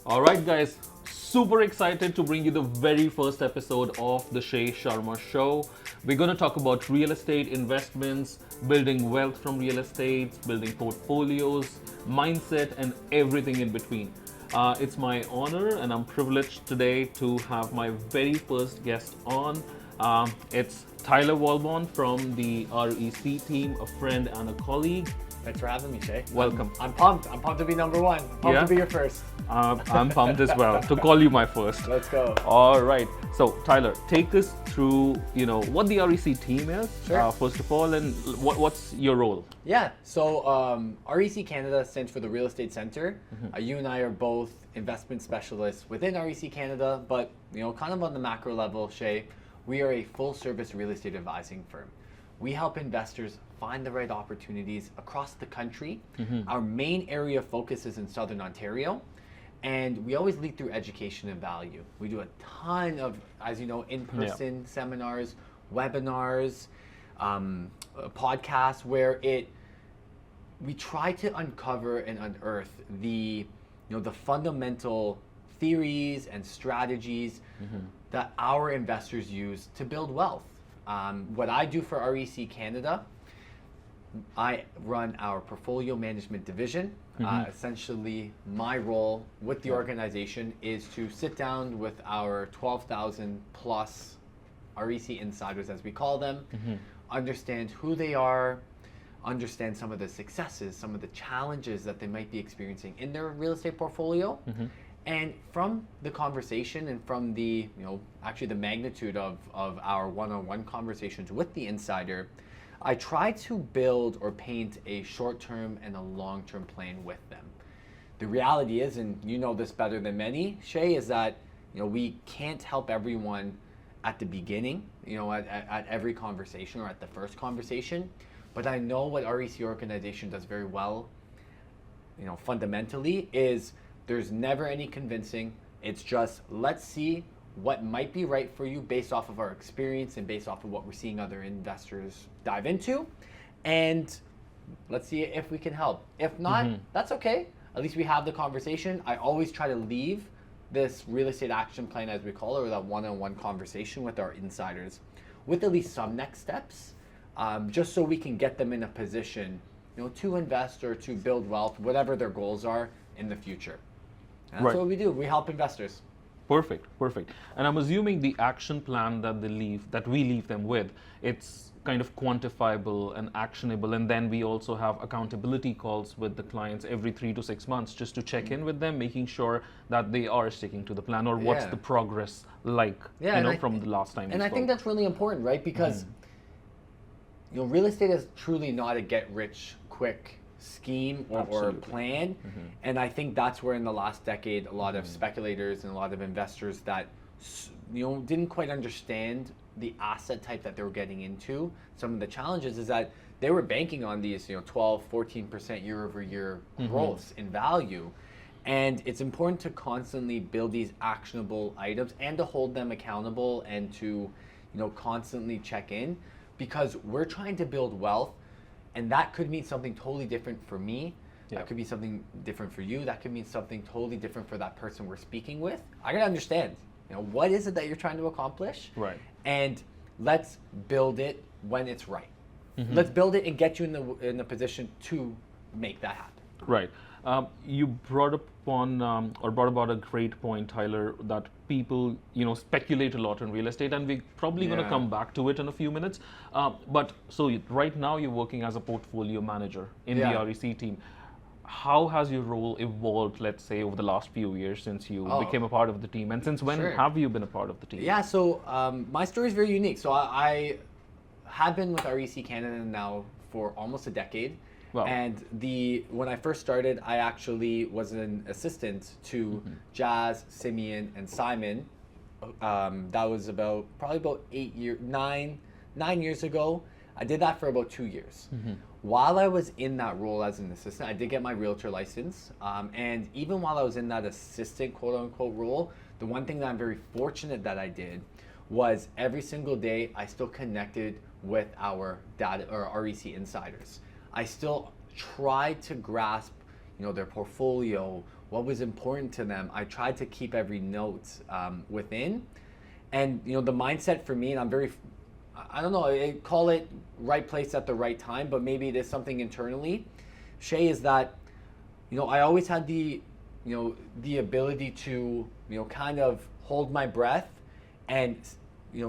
All right, guys, super excited to bring you the very first episode of the Shay Sharma show. We're going to talk about real estate investments, building wealth from real estate, building portfolios, mindset, and everything in between. It's my honor and I'm privileged today to have my very first guest on. It's Tyler Walbourne from the REC team, a friend and a colleague. Thanks for having me, Shay. Welcome. I'm pumped. I'm pumped to be number one. Pumped to be your first. I'm pumped as well to call you my first. Let's go. All right. So Tyler, take us through, what the REC team is, Sure. first of all, and what's your role? Yeah. So REC Canada stands for the Real Estate Center. You and I are both investment specialists within REC Canada, but kind of on the macro level, Shay, we are a full-service real estate advising firm. We help investors find the right opportunities across the country. Our main area of focus is in Southern Ontario, and we always lead through education and value. We do a ton of, as you know, in-person seminars, webinars, podcasts, where we try to uncover and unearth the fundamental theories and strategies that our investors use to build wealth. What I do for REC Canada, I run our portfolio management division. Essentially, my role with the organization is to sit down with our 12,000 plus REC insiders, as we call them, understand who they are, understand some of the successes, some of the challenges that they might be experiencing in their real estate portfolio. And from the conversation and from the, actually the magnitude of our one-on-one conversations with the insider, I try to build or paint a short-term and a long-term plan with them. The reality is, and you know this better than many, Shay, is that we can't help everyone at the beginning, at every conversation or at the first conversation. But I know what REC organization does very well, fundamentally, is there's never any convincing. It's just, let's see what might be right for you based off of our experience and based off of what we're seeing other investors dive into. And let's see if we can help. If not, that's okay. At least we have the conversation. I always try to leave this real estate action plan, as we call it, or that one-on-one conversation with our insiders with at least some next steps, just so we can get them in a position, to invest or to build wealth, whatever their goals are in the future. And that's what we do. We help investors. Perfect. And I'm assuming the action plan that we leave them with, it's kind of quantifiable and actionable, and then we also have accountability calls with the clients every 3 to 6 months just to check in with them, making sure that they are sticking to the plan, or what's the progress like, from the last time. And I think that's really important, right? Because real estate is truly not a get-rich-quick scheme or plan. And I think that's where in the last decade, a lot of speculators and a lot of investors that didn't quite understand the asset type that they were getting into. Some of the challenges is that they were banking on these 12-14% year over year growth in value. And it's important to constantly build these actionable items and to hold them accountable and to constantly check in, because we're trying to build wealth. And that could mean something totally different for me. That could be something different for you. That could mean something totally different for that person we're speaking with. I gotta understand, what is it that you're trying to accomplish? Right. And let's build it when it's right. Let's build it and get you in the position to make that happen. Right. You brought about a great point, Tyler, that people, speculate a lot in real estate, and we're probably going to come back to it in a few minutes. But so right now you're working as a portfolio manager in the REC team. How has your role evolved, let's say, over the last few years since you became a part of the team? And since when have you been a part of the team? Yeah, so my story is very unique. So I have been with REC Canada now for almost a decade. Wow. And when I first started, I actually was an assistant to Jazz, Simeon, and Simon. That was probably about 9 years ago. I did that for about 2 years. While I was in that role as an assistant, I did get my realtor license. And even while I was in that assistant, quote unquote, role, the one thing that I'm very fortunate that I did was every single day I still connected with our data or REC insiders. I still tried to grasp, their portfolio, what was important to them. I tried to keep every note within. And the mindset for me, and I'm very, I don't know, I call it right place at the right time, but maybe it is something internally, Shay, is that, I always had the ability to, kind of hold my breath and,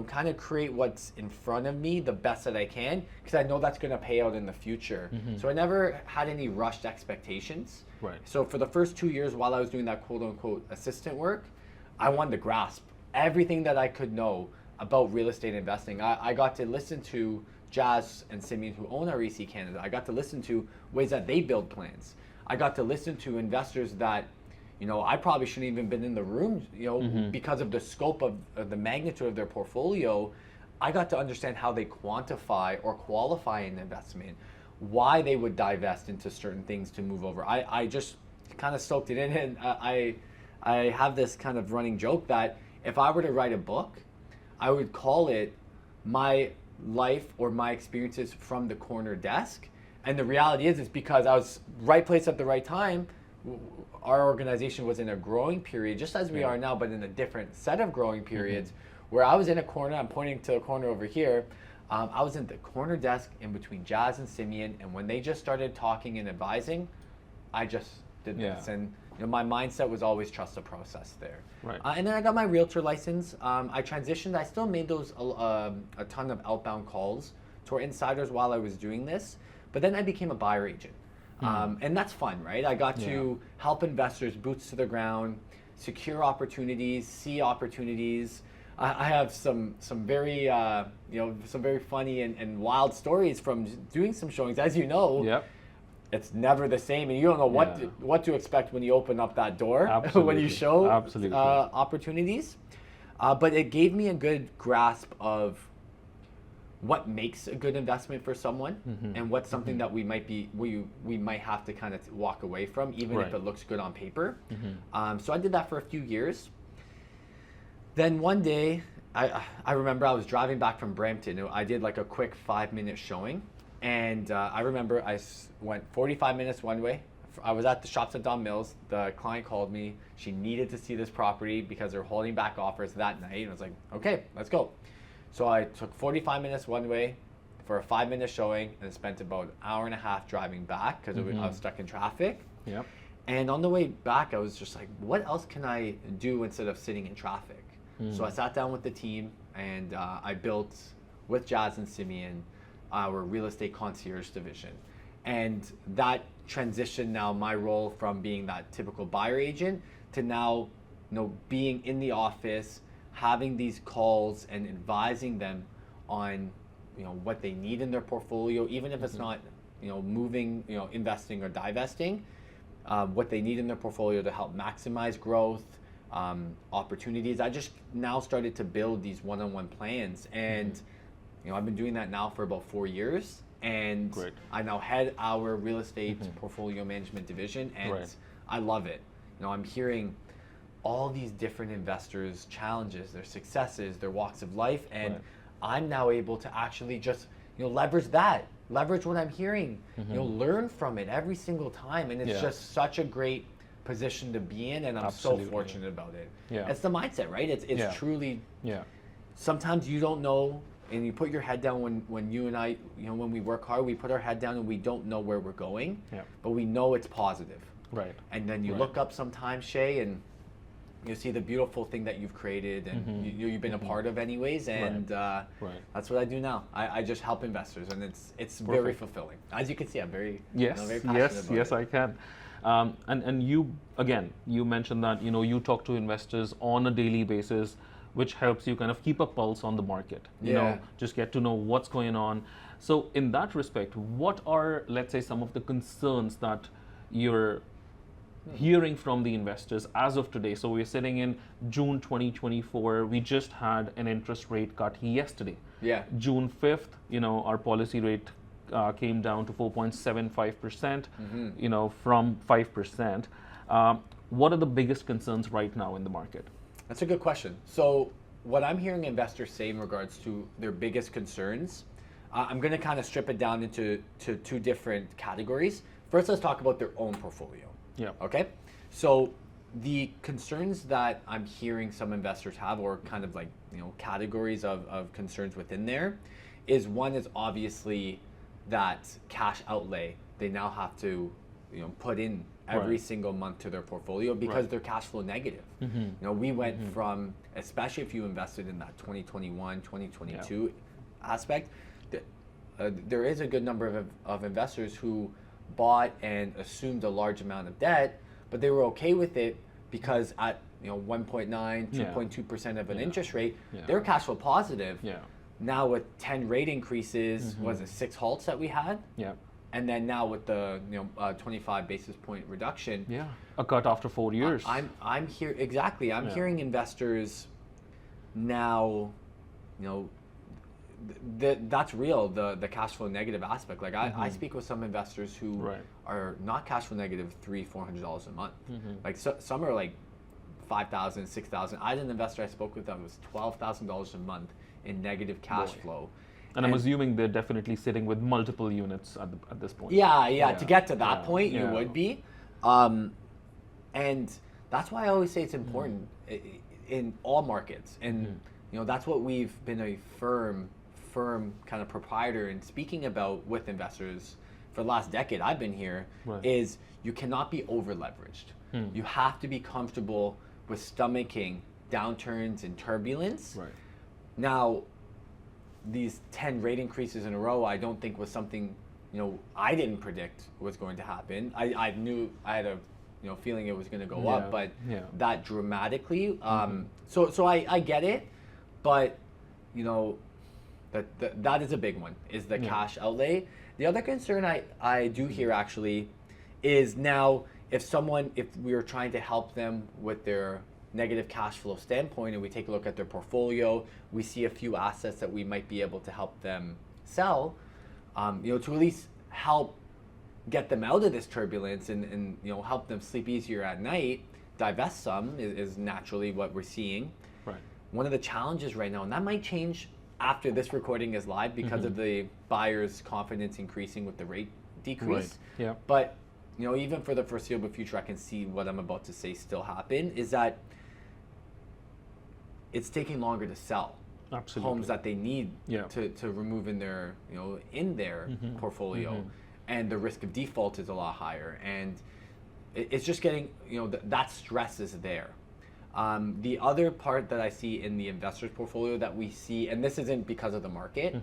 kind of create what's in front of me the best that I can, because I know that's going to pay out in the future. So I never had any rushed expectations. Right. So for the first 2 years while I was doing that quote unquote assistant work, I wanted to grasp everything that I could know about real estate investing. I got to listen to Jazz and Simeon, who own REC Canada. I got to listen to ways that they build plans. I got to listen to investors that, I probably shouldn't even been in the room, because of the scope of the magnitude of their portfolio. I got to understand how they quantify or qualify an investment, why they would divest into certain things to move over. I just kind of soaked it in, and I have this kind of running joke that if I were to write a book, I would call it My Life or My Experiences from the Corner Desk. And the reality is, it's because I was right place at the right time. Our organization was in a growing period, just as we are now, but in a different set of growing periods, where I was in a corner. I'm pointing to a corner over here. I was in the corner desk in between Jazz and Simeon, and when they just started talking and advising, I just did this. And my mindset was always trust the process there. Right. And then I got my realtor license. I transitioned. I still made those a ton of outbound calls to our insiders while I was doing this, but then I became a buyer agent. And that's fun, right? I got to help investors, boots to the ground, secure opportunities, see opportunities. I have some very some very funny and wild stories from doing some showings. As you know, it's never the same, and you don't know what to expect when you open up that door when you show opportunities. But it gave me a good grasp of what makes a good investment for someone, and what's something that we might have to kind of walk away from, even if it looks good on paper. So I did that for a few years. Then one day, I remember I was driving back from Brampton. I did like a quick 5-minute showing, and I remember I went 45 minutes one way. I was at the shops at Don Mills. The client called me. She needed to see this property because they're holding back offers that night. And I was like, okay, let's go. So I took 45 minutes one way for a 5-minute showing, and spent about an hour and a half driving back because I was stuck in traffic. Yep. And on the way back, I was just like, what else can I do instead of sitting in traffic? So I sat down with the team, and I built, with Jazz and Simeon, our real estate concierge division. And that transitioned now my role from being that typical buyer agent to now, being in the office, having these calls and advising them on, what they need in their portfolio, even if it's not, moving, investing or divesting, what they need in their portfolio to help maximize growth, opportunities. I just now started to build these one-on-one plans, and I've been doing that now for about 4 years, and I now head our real estate portfolio management division, and I love it. I'm hearing all these different investors' challenges, their successes, their walks of life, and I'm now able to actually just leverage what I'm hearing, learn from it every single time, and it's just such a great position to be in, and I'm so fortunate about it. It's the mindset, right? It's truly. Sometimes you don't know, and you put your head down when you and I, when we work hard, we put our head down and we don't know where we're going, but we know it's positive. Right. And then you look up sometimes, Shay, and you see the beautiful thing that you've created, and you've been a part of anyways, and that's what I do now. I just help investors, and it's very fulfilling. As you can see, I'm very very passionate about it. I can. And you mentioned that you talk to investors on a daily basis, which helps you kind of keep a pulse on the market. Just get to know what's going on. So in that respect, what are, let's say, some of the concerns that you're hearing from the investors as of today? So we're sitting in June 2024. We just had an interest rate cut yesterday. June 5th, our policy rate came down to 4.75%, from 5%. What are the biggest concerns right now in the market? That's a good question. So what I'm hearing investors say in regards to their biggest concerns, I'm going to kind of strip it down into two different categories. First, let's talk about their own portfolio. Yeah. Okay? So the concerns that I'm hearing some investors have, or kind of like, categories of concerns within there, is one is obviously that cash outlay they now have to, put in every single month to their portfolio because they're cash flow negative. We went from, especially if you invested in that 2021, 2022 aspect, there is a good number of investors who bought and assumed a large amount of debt, but they were okay with it because at 1.9, 2.2% of an interest rate, they're cash flow positive. Now with 10 rate increases, was it 6 halts that we had? And then now with the 25 basis point reduction, a cut after 4 years. I'm here exactly. I'm hearing investors now, that's real. The cash flow negative aspect. Like I speak with some investors who are not cash flow negative $300-400 a month. Like some are like $5,000, $6,000. I had an investor I spoke with that was $12,000 a month in negative cash flow. And I'm assuming they're definitely sitting with multiple units at this point. Yeah. To get to that point, you would be. And that's why I always say it's important in all markets. And that's what we've been a firm kind of proprietor in speaking about with investors for the last decade I've been here, is you cannot be over leveraged. You have to be comfortable with stomaching downturns and turbulence. Now, these 10 rate increases in a row, I don't think was something, I didn't predict was going to happen. I knew, I had a feeling it was going to go up, but that dramatically. So I get it, but that is a big one, is the cash outlay. The other concern I do hear actually is now if we are trying to help them with their negative cash flow standpoint and we take a look at their portfolio, we see a few assets that we might be able to help them sell, to at least help get them out of this turbulence and help them sleep easier at night, divest some is naturally what we're seeing. One of the challenges right now, and that might change after this recording is live because of the buyer's confidence increasing with the rate decrease. But even for the foreseeable future, I can see what I'm about to say still happen, is that it's taking longer to sell homes that they need to remove in their portfolio, and the risk of default is a lot higher, and it's just getting that stress is there. The other part that I see in the investor's portfolio that we see, and this isn't because of the market,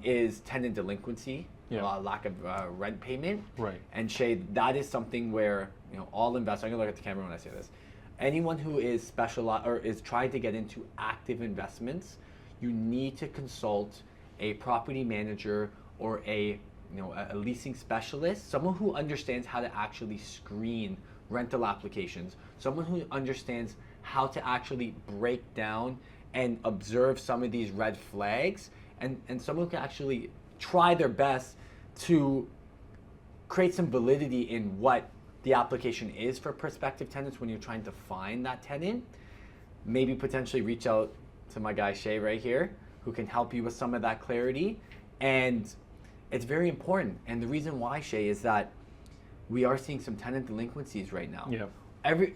is tenant delinquency, lack of rent payment. And Shay, that is something where all investors, I'm gonna look at the camera when I say this, anyone who is specialized or is trying to get into active investments, you need to consult a property manager or a leasing specialist, someone who understands how to actually screen rental applications, someone who understands how to actually break down and observe some of these red flags, and someone who can actually try their best to create some validity in what the application is for prospective tenants when you're trying to find that tenant. Maybe potentially reach out to my guy Shay right here, who can help you with some of that clarity. And it's very important. And the reason why, Shay, is that we are seeing some tenant delinquencies right now.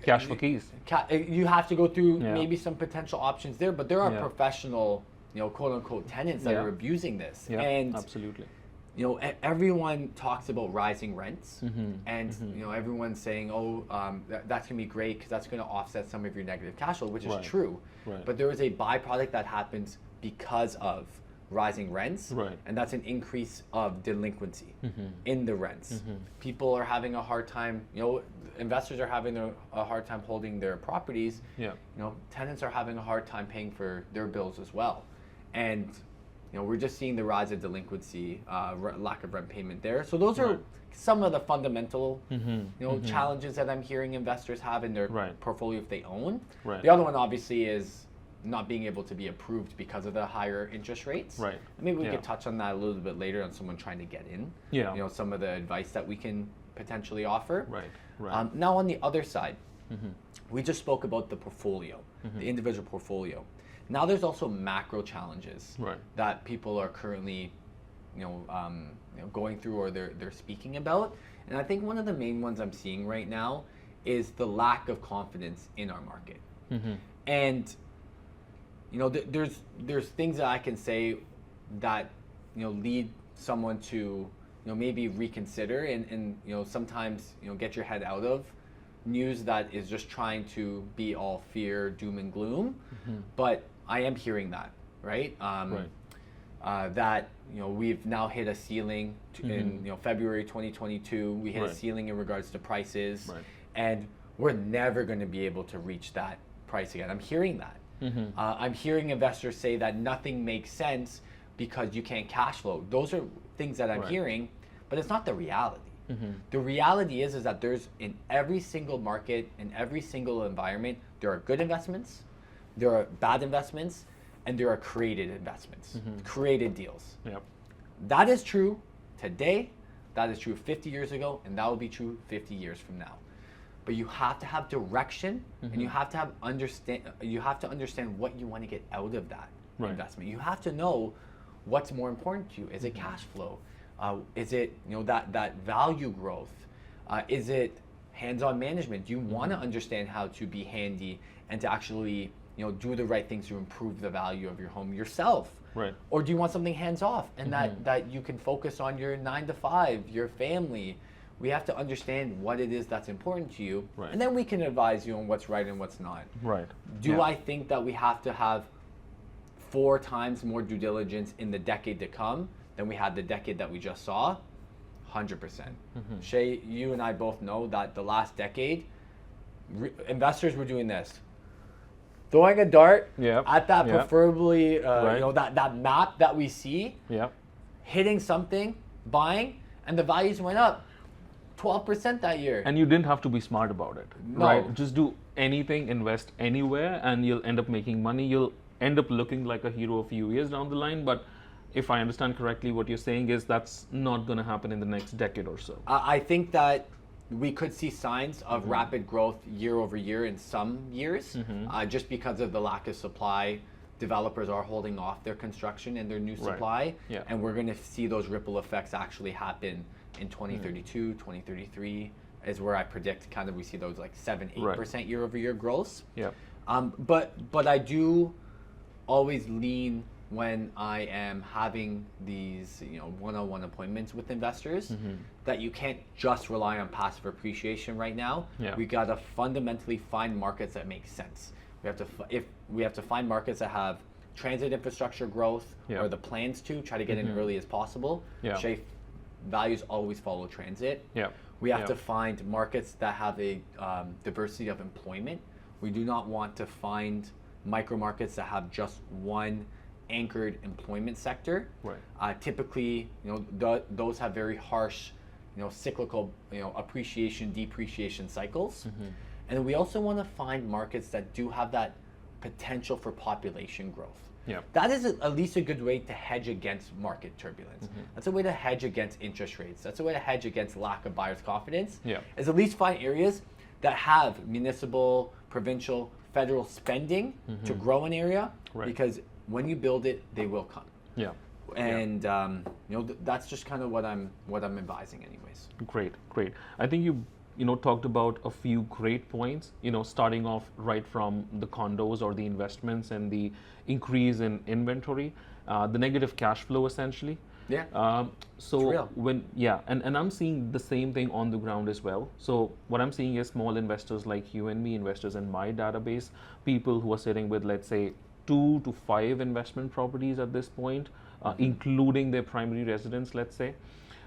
Cash for keys. You have to go through maybe some potential options there, but there are professional, quote unquote tenants that are abusing this. And absolutely. Everyone talks about rising rents, and everyone's saying, that's gonna be great because that's gonna offset some of your negative cash flow, which is true. But there is a byproduct that happens because of rising rents, and that's an increase of delinquency in the rents. People are having a hard time, investors are having a hard time holding their properties. Tenants are having a hard time paying for their bills as well. And we're just seeing the rise of delinquency, lack of rent payment there. So those are some of the fundamental challenges that I'm hearing investors have in their portfolio if they own. The other one obviously is not being able to be approved because of the higher interest rates. Maybe we could touch on that a little bit later on someone trying to get in. Some of the advice that we can potentially offer. Now on the other side, we just spoke about the portfolio, the individual portfolio. Now there's also macro challenges that people are currently going through or they're speaking about. And I think one of the main ones I'm seeing right now is the lack of confidence in our market. And there's things that I can say that lead someone to maybe reconsider and sometimes get your head out of news that is just trying to be all fear, doom and gloom. But I am hearing that, right? That we've now hit a ceiling in February 2022. We hit a ceiling in regards to prices, and we're never going to be able to reach that price again. I'm hearing that. I'm hearing investors say that nothing makes sense because you can't cash flow. Those are things that I'm hearing, but it's not the reality. The reality is that there's, in every single market, in every single environment, there are good investments, there are bad investments, and there are created investments, created deals. That is true today, that is true 50 years ago, and that will be true 50 years from now. But you have to have direction, and you have to understand what you want to get out of that investment. You have to know what's more important to you. Is it cash flow? Is it that value growth? Is it hands-on management? Do you want to understand how to be handy and to actually do the right things to improve the value of your home yourself? Or do you want something hands-off and that you can focus on your 9 to 5, your family? We have to understand what it is that's important to you, and then we can advise you on what's right and what's not. Do I think that we have to have 4 times more due diligence in the decade to come than we had the decade that we just saw? 100%. Shay, you and I both know that the last decade, investors were doing this. Throwing a dart at that preferably, that map that we see, hitting something, buying, and the values went up 12% that year. And you didn't have to be smart about it, right? Just do anything, invest anywhere, and you'll end up making money. You'll end up looking like a hero a few years down the line. But if I understand correctly, what you're saying is that's not going to happen in the next decade or so. I think that we could see signs of rapid growth year over year in some years, just because of the lack of supply. Developers are holding off their construction and their new supply, and we're going to see those ripple effects actually happen in 2032, 2033 is where I predict kind of we see those like 7-8% year over year growth. But I do always lean when I am having these one-on-one appointments with investors that you can't just rely on passive appreciation right now. We got to fundamentally find markets that make sense. We have to find markets that have transit infrastructure growth or the plans to try to get in early as possible. Shay, values always follow transit. We have to find markets that have a diversity of employment. We do not want to find micro markets that have just one anchored employment sector. Typically, those have very harsh, cyclical, appreciation, depreciation cycles. And we also want to find markets that do have that potential for population growth. That is at least a good way to hedge against market turbulence. That's a way to hedge against interest rates. That's a way to hedge against lack of buyer's confidence. Is at least find areas that have municipal, provincial, federal spending to grow an area, because when you build it, they will come. And that's just kind of what I'm advising, anyways. Great. I think you talked about a few great points. Starting off right from the condos or the investments and the increase in inventory, the negative cash flow essentially. So and I'm seeing the same thing on the ground as well. So what I'm seeing is small investors like you and me, investors in my database, people who are sitting with, let's say, 2 to 5 investment properties at this point, including their primary residence, let's say.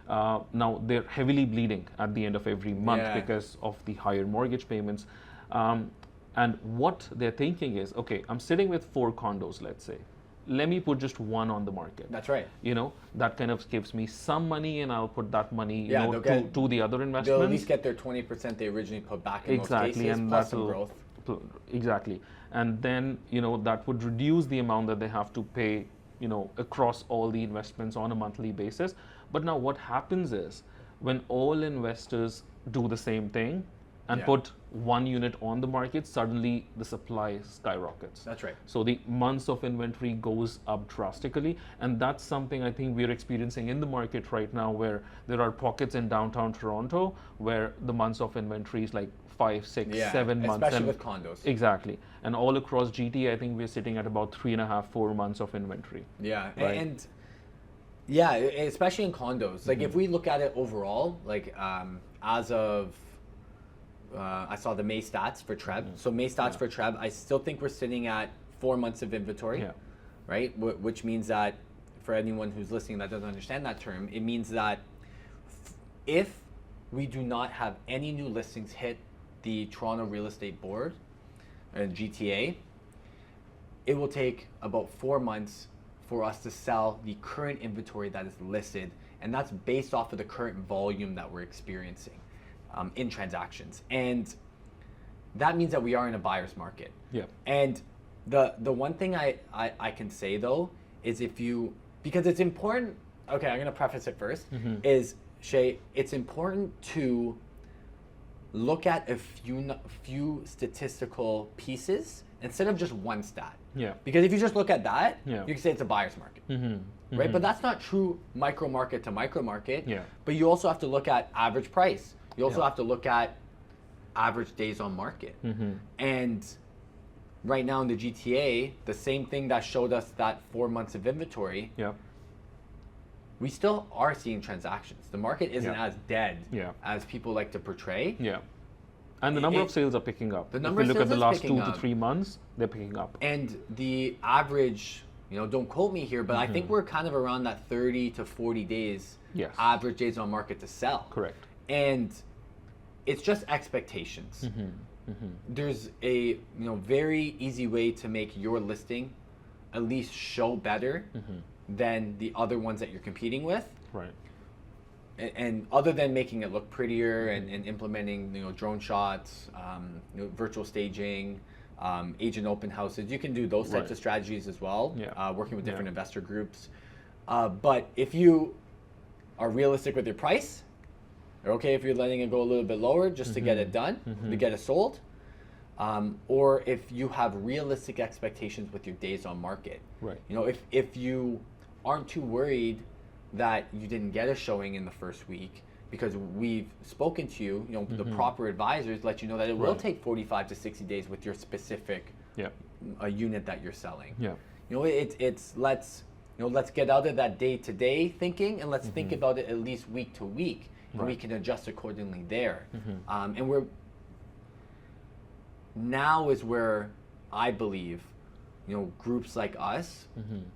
Now they're heavily bleeding at the end of every month because of the higher mortgage payments. And what they're thinking is, okay, I'm sitting with 4 condos, let's say. Let me put just one on the market. That's right. That kind of gives me some money, and I'll put that money to the other investments. They'll at least get their 20% they originally put back in most cases, and plus some growth. Exactly. And then, that would reduce the amount that they have to pay, across all the investments on a monthly basis. But now what happens is, when all investors do the same thing, and Yeah. put one unit on the market, suddenly the supply skyrockets. That's right. So the months of inventory goes up drastically, and that's something I think we're experiencing in the market right now, where there are pockets in downtown Toronto where the months of inventory is like 5, 6, Yeah, 7 months. especially And with condos. exactly. And all across GTA, I think we're sitting at about 3.5, 4 months of inventory. Yeah, Right. and yeah, especially in condos. Like if we look at it overall, like as of I saw the May stats for Treb. So May stats for Treb, I still think we're sitting at 4 months of inventory, Yeah. right? Which means that for anyone who's listening that doesn't understand that term, it means that if we do not have any new listings hit the Toronto Real Estate Board and GTA, it will take about 4 months for us to sell the current inventory that is listed, and that's based off of the current volume that we're experiencing in transactions. And that means that we are in a buyer's market. Yeah. And the one thing I can say though is because it's important, okay, I'm gonna preface it first, is Shay, it's important to look at a few statistical pieces instead of just one stat. Yeah. Because if you just look at that, Yeah. you can say it's a buyer's market, right? But that's not true micro market to micro market. Yeah. But you also have to look at average price. You also Yeah. have to look at average days on market. And right now in the GTA, the same thing that showed us that 4 months of inventory, Yeah. we still are seeing transactions. The market isn't Yeah. as dead Yeah. as people like to portray. Yeah. And the number of sales are picking up. The number if of you look sales at the is last picking 2 to up. 3 months, they're picking up. And the average, don't quote me here, but I think we're kind of around that 30 to 40 days Yes. average days on market to sell. Correct. And it's just expectations. There's a very easy way to make your listing at least show better than the other ones that you're competing with. Right. And other than making it look prettier and implementing drone shots, virtual staging, agent open houses, you can do those types Right. of strategies as well. Yeah. Working with different Yeah. investor groups. But if you are realistic with your price, you're okay if you're letting it go a little bit lower just to get it done, to get it sold. Or if you have realistic expectations with your days on market. Right. If you aren't too worried that you didn't get a showing in the first week, because we've spoken to you, the proper advisors let you know that it will Right. take 45 to 60 days with your specific Yeah. unit that you're selling. Yeah. It's let's get out of that day to day thinking and let's think about it at least week to week, and we Right. can adjust accordingly there. And now is where I believe, groups like us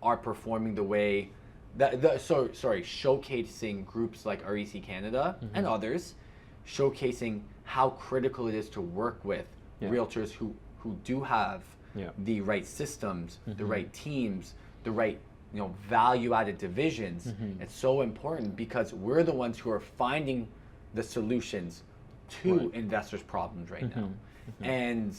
are performing the way showcasing groups like REC Canada and others, showcasing how critical it is to work with Yeah. realtors who do have Yeah. the right systems, the right teams, the right value-added divisions. It's so important because we're the ones who are finding the solutions to Right. investors' problems right now. And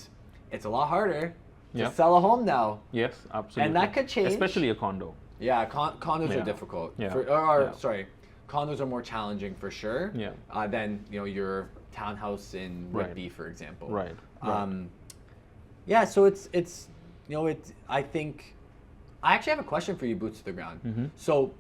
it's a lot harder to Yeah. sell a home now. Yes, absolutely. And that could change. Especially a condo. Yeah, condos Yeah. are difficult. Yeah. Or, Yeah. condos are more challenging for sure. Yeah. Than your townhouse in Right. Whitby, for example. Right. Yeah. So it's I think I actually have a question for you, boots to the ground. So,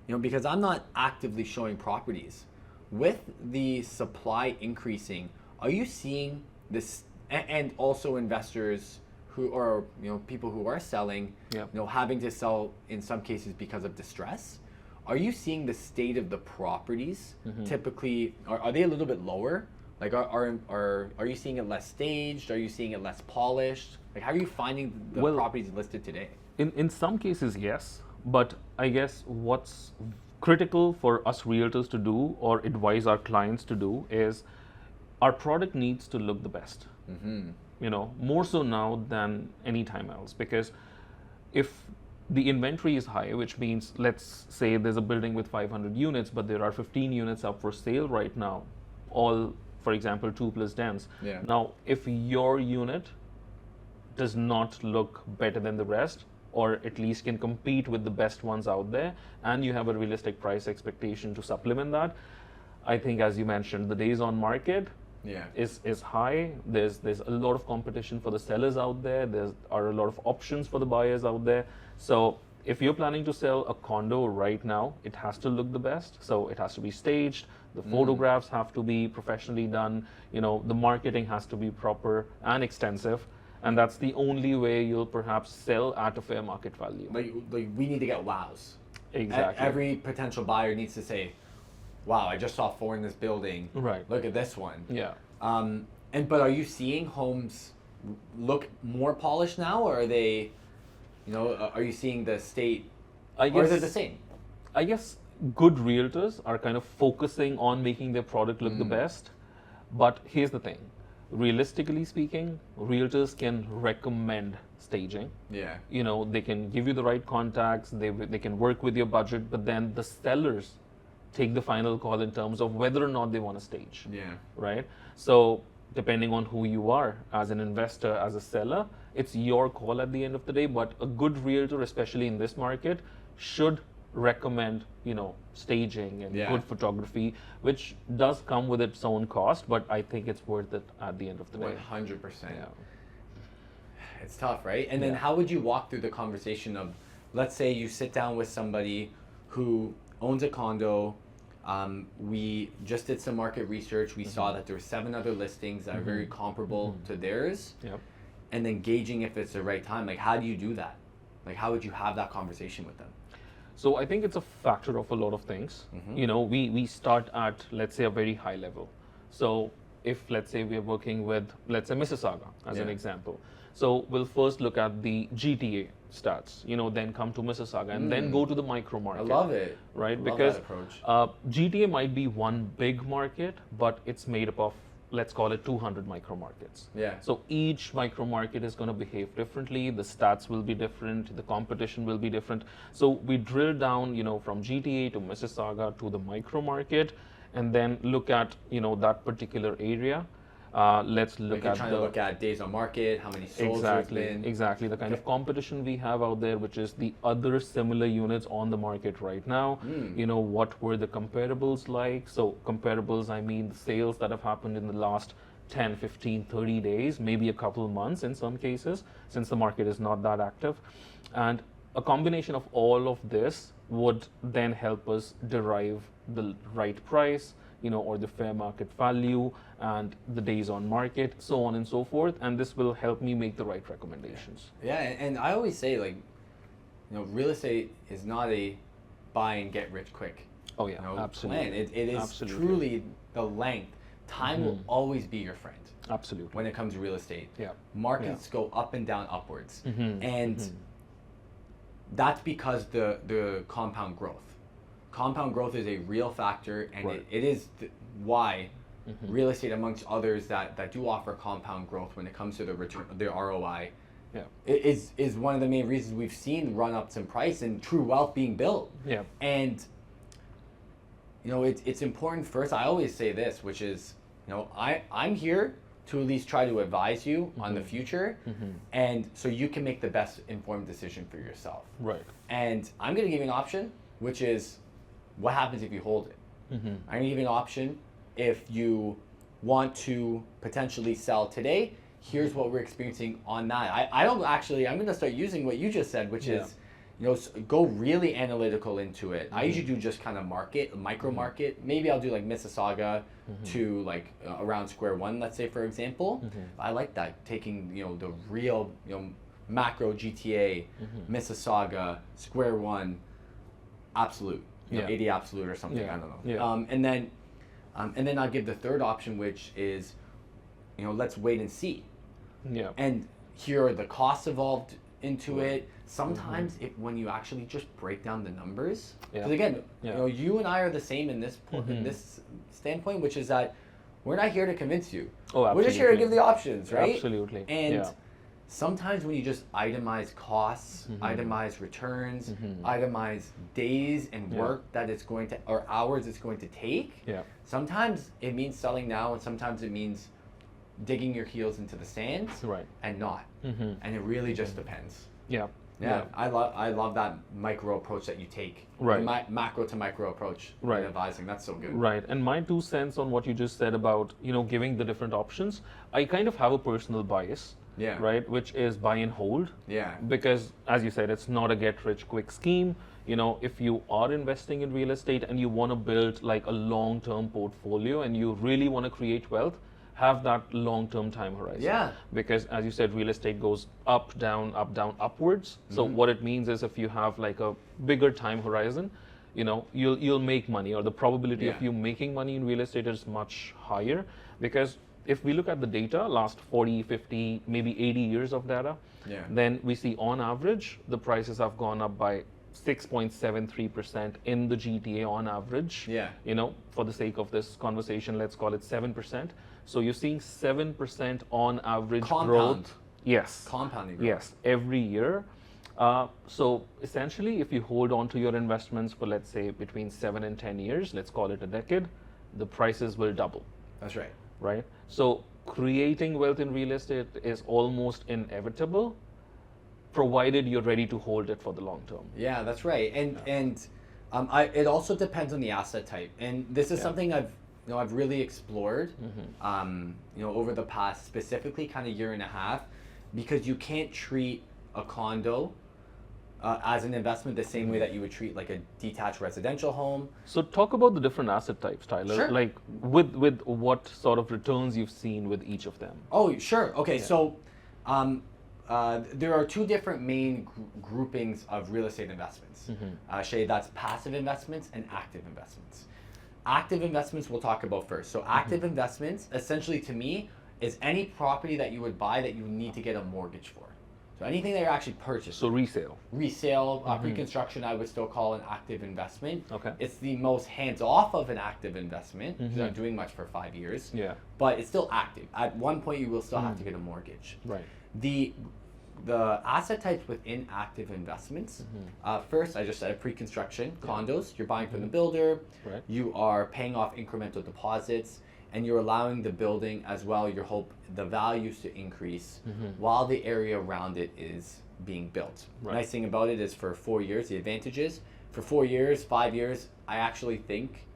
because I'm not actively showing properties, with the supply increasing, are you seeing this, and also investors who are people who are selling, Yeah. having to sell in some cases because of distress? Are you seeing the state of the properties typically? Are they a little bit lower? Like are you seeing it less staged? Are you seeing it less polished? Like how are you finding the Well, properties listed today? In some cases, yes. But I guess what's critical for us realtors to do or advise our clients to do is our product needs to look the best. More so now than any time else. Because if the inventory is high, which means let's say there's a building with 500 units, but there are 15 units up for sale right now, all, for example, 2+ dens. Yeah. Now, if your unit does not look better than the rest, or at least can compete with the best ones out there, and you have a realistic price expectation to supplement that, I think, as you mentioned, the days on market Yeah. is high. There's a lot of competition for the sellers out there. There are a lot of options for the buyers out there. So if you're planning to sell a condo right now, it has to look the best. So it has to be staged. The photographs have to be professionally done. The marketing has to be proper and extensive. And that's the only way you'll perhaps sell at a fair market value. Like we need to get wows. Exactly. Every potential buyer needs to say, wow, I just saw 4 in this building. Right. Look at this one. Yeah. But are you seeing homes look more polished now, or are they, are you seeing the state, or is it the same? I guess good realtors are kind of focusing on making their product look the best. But here's the thing. Realistically speaking, realtors can recommend staging. Yeah. They can give you the right contacts, they can work with your budget, but then the sellers take the final call in terms of whether or not they want to stage. Yeah. Right? So depending on who you are as an investor, as a seller, it's your call at the end of the day. But a good realtor, especially in this market, should recommend staging and good photography, which does come with its own cost, but I think it's worth it at the end of the day. 100%. Yeah. It's tough, right? And then how would you walk through the conversation of, let's say you sit down with somebody who owns a condo. We just did some market research. We saw that there were 7 other listings that are very comparable to theirs. Yep. And then gauging if it's the right time. Like, how do you do that? Like, how would you have that conversation with them? So I think it's a factor of a lot of things. We start at, let's say, a very high level. So if, let's say, we're working with, let's say, Mississauga as an example. So we'll first look at the GTA stats, then come to Mississauga and then go to the micro market. I love it. Right? Love Because that approach. GTA might be one big market, but it's made up of, let's call it 200 micro markets. Yeah. So each micro market is going to behave differently. The stats will be different. The competition will be different. So we drill down, from GTA to Mississauga to the micro market, and then look at, that particular area. Let's look at trying to look at days on market, how many sold there's been. Exactly. The kind of competition we have out there, which is the other similar units on the market right now. What were the comparables like? So comparables, I mean the sales that have happened in the last 10, 15, 30 days, maybe a couple of months in some cases, since the market is not that active. And a combination of all of this would then help us derive the right price, or the fair market value and the days on market, so on and so forth. And this will help me make the right recommendations. Yeah, and I always say, like, real estate is not a buy and get rich quick. Oh yeah, absolutely. Plan. It is truly the length. Time will always be your friend. Absolutely. When it comes to real estate. Yeah. Markets go up and down upwards. And that's because the compound growth. Compound growth is a real factor, and it is why real estate, amongst others that do offer compound growth when it comes to the return, the ROI, is one of the main reasons we've seen run-ups in price and true wealth being built. Yeah. And it's important. First, I always say this, which is, I'm here to at least try to advise you on the future, and so you can make the best informed decision for yourself. Right. And I'm going to give you an option, which is, what happens if you hold it? I'm going to give you an option if you want to potentially sell today. Here's what we're experiencing on that. I'm going to start using what you just said, which is, go really analytical into it. I usually do just kind of micro market. Maybe I'll do like Mississauga to like around square one, let's say, for example. I like that, taking, the real, macro GTA, Mississauga, square one, absolute. 80 absolute or something, I don't know. Yeah. And then I'll give the third option, which is, let's wait and see. Yeah. And here are the costs involved into it. Sometimes when you actually just break down the numbers, because again, you and I are the same in this in this standpoint, which is that we're not here to convince you. Oh, absolutely. We're just here to give the options, right? Absolutely. And sometimes when you just itemize costs, itemize returns, itemize days and work that it's going to, or hours it's going to take, sometimes it means selling now, and sometimes it means digging your heels into the sand and not. And it really just depends. Yeah. Yeah, I love that micro approach that you take. Right. The macro to micro approach Right. in advising. That's so good. Right. And my 2 cents on what you just said about, giving the different options, I kind of have a personal bias. Yeah. Right, which is buy and hold. Yeah. Because as you said, it's not a get rich quick scheme. If you are investing in real estate and you want to build like a long-term portfolio and you really want to create wealth, have that long-term time horizon. Yeah. Because as you said, real estate goes up, down, upwards. So what it means is if you have like a bigger time horizon, you'll make money, or the probability of you making money in real estate is much higher. Because if we look at the data, last 40, 50, maybe 80 years of data, then we see on average, the prices have gone up by 6.73% in the GTA on average. Yeah. For the sake of this conversation, let's call it 7%. So you're seeing 7% on average growth. Yes. Compounding growth. Yes, every year. So essentially, if you hold on to your investments for, let's say, between 7 and 10 years, let's call it a decade, the prices will double. That's right. Right? So creating wealth in real estate is almost inevitable, provided you're ready to hold it for the long term. Yeah, that's right. And it also depends on the asset type. And this is something I've really explored, over the past specifically kind of year and a half, because you can't treat a condo as an investment the same way that you would treat like a detached residential home. So talk about the different asset types, Tyler. Sure. Like with what sort of returns you've seen with each of them. Oh, sure. Okay, so there are two different main groupings of real estate investments. Shay, that's passive investments and active investments. Active investments we'll talk about first. So active investments, essentially to me, is any property that you would buy that you need to get a mortgage for. So anything that you're actually purchasing. So resale. Resale, pre-construction, I would still call an active investment. Okay. It's the most hands-off of an active investment. You're not doing much for 5 years. Yeah. But it's still active. At one point, you will still have to get a mortgage. Right. The asset types within active investments, first, I just said pre-construction, condos. You're buying from the builder. Right. You are paying off incremental deposits, and you're allowing the building as well, the values to increase while the area around it is being built. Right. Nice thing about it is for 4 years, the advantage is for 4 years, 5 years, I actually think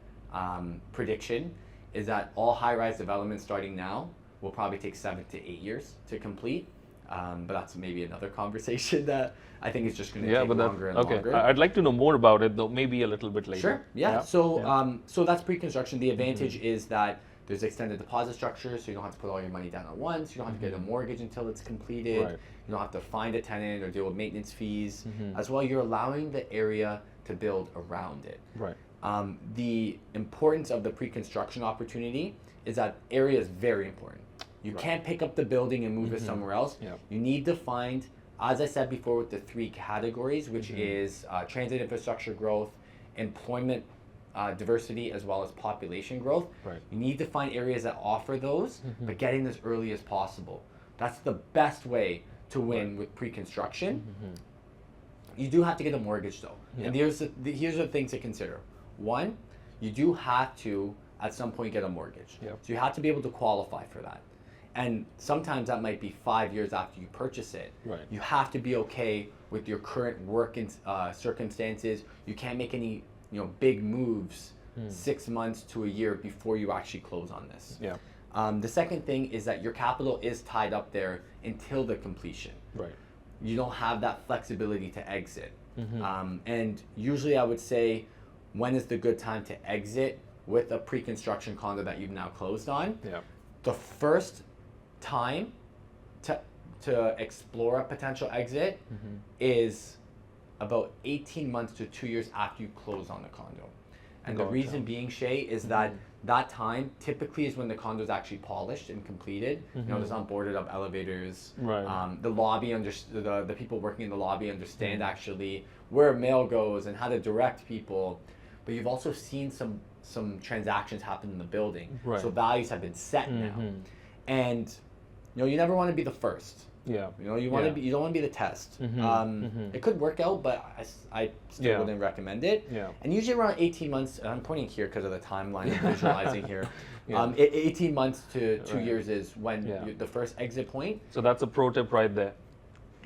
prediction is that all high-rise developments starting now will probably take 7 to 8 years to complete. But that's maybe another conversation that I think is just going to take longer and longer. I'd like to know more about it, though, maybe a little bit later. Sure. Yeah. So that's pre-construction. The advantage is that there's extended deposit structure, so you don't have to put all your money down at once. You don't have to get a mortgage until it's completed. Right. You don't have to find a tenant or deal with maintenance fees. As well, you're allowing the area to build around it. Right. The importance of the pre-construction opportunity is that area is very important. You can't pick up the building and move it somewhere else. Yep. You need to find, as I said before, with the 3 categories, which is transit infrastructure growth, employment diversity, as well as population growth. Right. You need to find areas that offer those, but getting as early as possible. That's the best way to win with pre-construction. You do have to get a mortgage though. Yeah. And here's the things to consider. One, you do have to, at some point, get a mortgage. Yep. So you have to be able to qualify for that. And sometimes that might be 5 years after you purchase it. Right. You have to be okay with your current work and circumstances. You can't make any big moves 6 months to a year before you actually close on this. Yeah. The second thing is that your capital is tied up there until the completion. Right. You don't have that flexibility to exit. And usually I would say, when is the good time to exit with a pre-construction condo that you've now closed on? Yeah. The first time to explore a potential exit is about 18 months to 2 years after you close on the condo. And the reason being, Shay, is that time typically is when the condo is actually polished and completed. There's not boarded up elevators. Right. The lobby, the people working in the lobby understand actually where mail goes and how to direct people. But you've also seen some transactions happen in the building. Right. So values have been set now. And you never want to be the first. Yeah. You don't want to be the test. It could work out, but I still wouldn't recommend it. Yeah. And usually around 18 months, and I'm pointing here because of the timeline I'm visualizing here. 18 months to 2 years is when the first exit point. So that's a pro tip right there.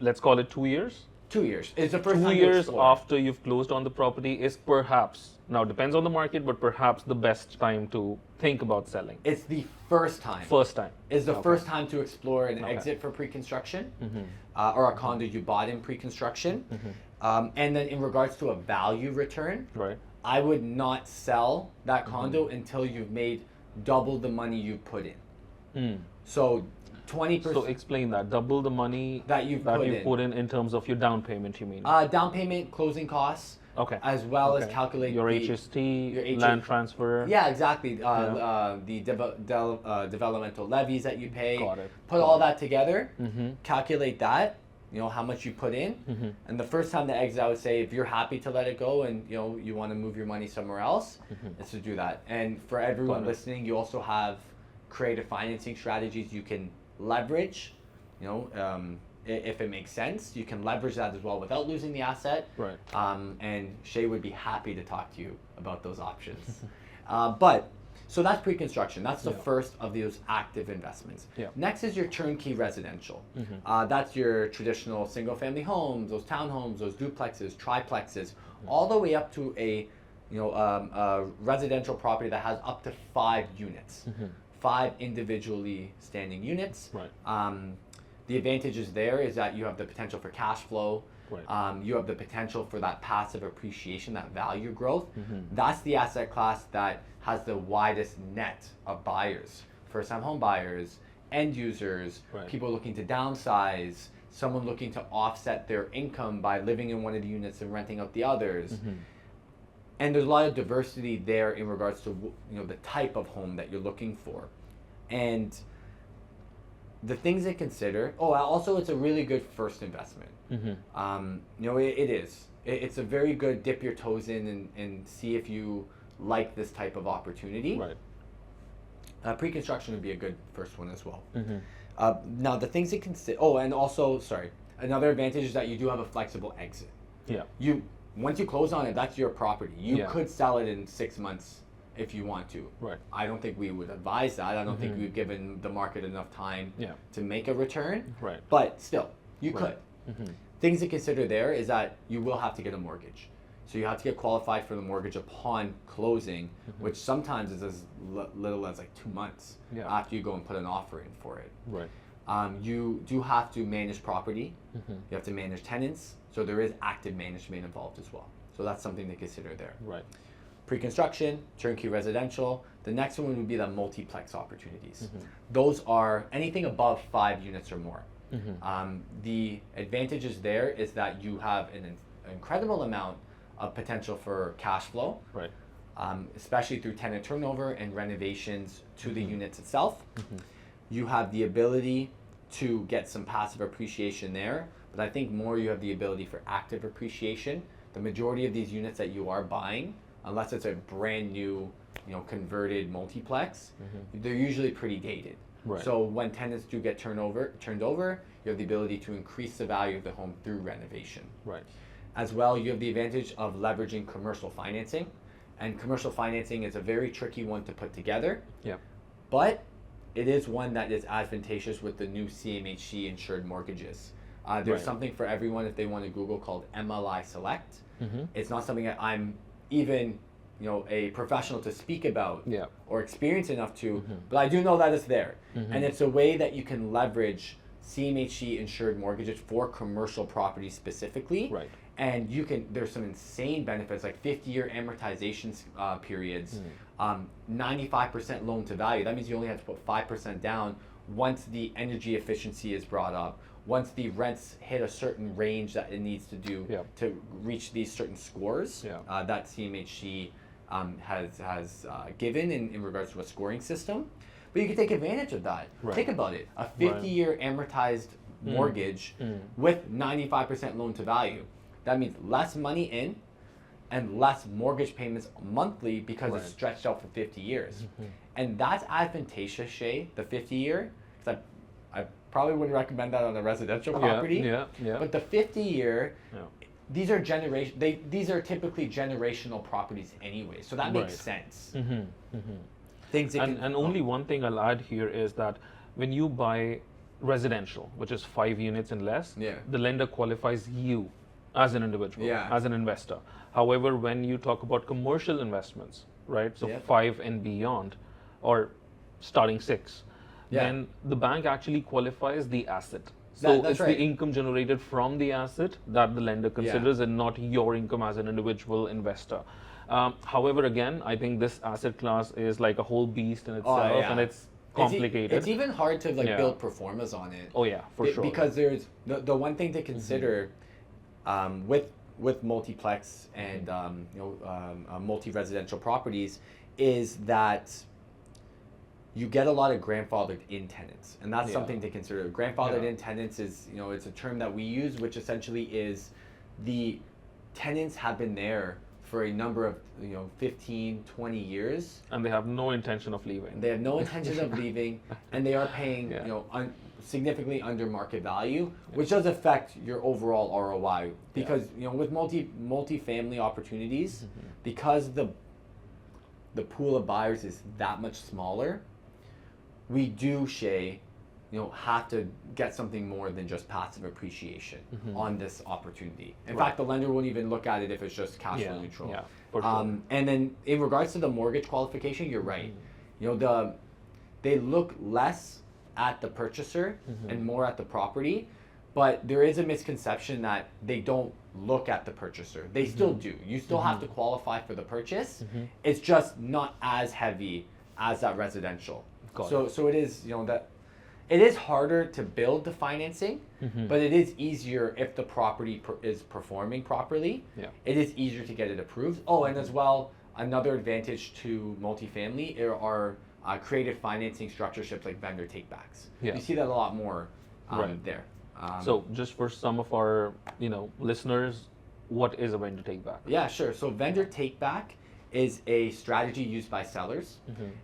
Let's call it 2 years. 2 years. It's the first 2 time years to explore. after you've closed on the property is perhaps, now depends on the market, but perhaps the best time to think about selling. It's the first time. First time. Is the Okay. first time to explore an Okay. exit for pre-construction, Mm-hmm. or a condo you bought in pre-construction. And then in regards to a value return, Right. I would not sell that Mm-hmm. condo until you've made double the money you put in. Mm. So 20% So explain that. Double the money that you've put in terms of your down payment, you mean? down payment, closing costs, Okay. as well as Okay. calculate your the, HST, your HST. land transfer. Yeah, exactly. The developmental levies that you pay. Got it. Put all that together, Mm-hmm. calculate that, how much you put in. Mm-hmm. And the first time to exit, I would say if you're happy to let it go and you want to move your money somewhere else, is to do that. And for everyone Got it. listening, you also have creative financing strategies you can leverage. If it makes sense, you can leverage that as well without losing the asset. Right. And Shay would be happy to talk to you about those options. So that's pre-construction. That's the Yeah. first of those active investments. Yeah. Next is your turnkey residential. That's your traditional single-family homes, those townhomes, those duplexes, triplexes, all the way up to a residential property that has up to 5 units, 5 individually standing units. Right. The advantages there is that you have the potential for cash flow. Right. You have the potential for that passive appreciation, that value growth. That's the asset class that has the widest net of buyers. First-time home buyers, end users, Right. people looking to downsize, someone looking to offset their income by living in one of the units and renting out the others. And there's a lot of diversity there in regards to the type of home that you're looking for. And the things to consider. Also, it's a really good first investment. It is. It's a very good dip your toes in and see if you like this type of opportunity. Right. Pre-construction would be a good first one as well. Now, the things to consider. And also, another advantage is that you do have a flexible exit. Yeah. Once you close on it, that's your property. You Yeah. could sell it in 6 months if you want to. Right. I don't think we would advise that. I don't think we've given the market enough time Yeah. to make a return. Right. But still, you Right. could. Things to consider there is that you will have to get a mortgage. So you have to get qualified for the mortgage upon closing, which sometimes is as little as like 2 months Yeah. after you go and put an offer in for it. Right. You do have to manage property. You have to manage tenants. So there is active management involved as well. So that's something to consider there. Right. Pre-construction, turnkey residential. The next one would be the multiplex opportunities. Those are anything above 5 units or more. The advantages there is that you have an incredible amount of potential for cash flow, Right. especially through tenant turnover and renovations to the units itself. You have the ability to get some passive appreciation there, but I think more you have the ability for active appreciation. The majority of these units that you are buying, unless it's a brand new, converted multiplex, they're usually pretty dated. Right. So when tenants do get turned over, you have the ability to increase the value of the home through renovation. Right. As well, you have the advantage of leveraging commercial financing, and commercial financing is a very tricky one to put together, Yeah. but it is one that is advantageous with the new CMHC insured mortgages. There's Right. something for everyone if they want to Google called MLI Select. Mm-hmm. It's not something that I'm even a professional to speak about Yeah. or experienced enough to, but I do know that it's there. And it's a way that you can leverage CMHC insured mortgages for commercial properties specifically. Right. And there's some insane benefits like 50-year amortization periods, 95% loan to value. That means you only have to put 5% down once the energy efficiency is brought up, once the rents hit a certain range that it needs to do Yeah. to reach these certain scores Yeah. that CMHC has given in regards to a scoring system. But you can take advantage of that. Right. Think about it. A 50-year amortized mortgage with 95% loan to value. That means less money in and less mortgage payments monthly because it's Right. stretched out for 50 years. And that's advantageous, Shay, the 50-year. Because I probably wouldn't recommend that on a residential property. Yeah. But the 50-year, Yeah. these are typically generational properties anyway. So that makes sense. Things that And only one thing I'll add here is that when you buy residential, which is 5 units and less, Yeah. the lender qualifies you as an individual, Yeah. as an investor. However, when you talk about commercial investments, right? So Yep. 5 and beyond, or starting 6, Yeah. then the bank actually qualifies the asset. So That's it's right. the income generated from the asset that the lender considers, and not your income as an individual investor. However, again, I think this asset class is like a whole beast in itself, and it's complicated. It's even hard to like Yeah. build performas on it. Oh yeah, for sure. Because there's the one thing to consider with multiplex and multi-residential properties is that you get a lot of grandfathered in tenants, and that's Yeah. something to consider. Grandfathered Yeah. in tenants is, it's a term that we use, which essentially is the tenants have been there for a number of 15, 20 years. And they have no intention of leaving. They have no intention of leaving, and they are paying Yeah. significantly under market value, which does affect your overall ROI. Because with multi-family opportunities, because the pool of buyers is that much smaller, we do, Shay, have to get something more than just passive appreciation on this opportunity. In fact, the lender won't even look at it if it's just cash flow neutral. Yeah, for sure. And then in regards to the mortgage qualification, you're right. They look less at the purchaser and more at the property, but there is a misconception that they don't look at the purchaser. They still do. You still have to qualify for the purchase. It's just not as heavy as that residential. So it is, that it is harder to build the financing, but it is easier if the property is performing properly. Yeah. It is easier to get it approved. Oh, and as well, another advantage to multifamily are creative financing structureships like vendor takebacks. Yeah. You see that a lot more Right. there. So just for some of our listeners, what is a vendor take back? Yeah, sure. So vendor takeback is a strategy used by sellers,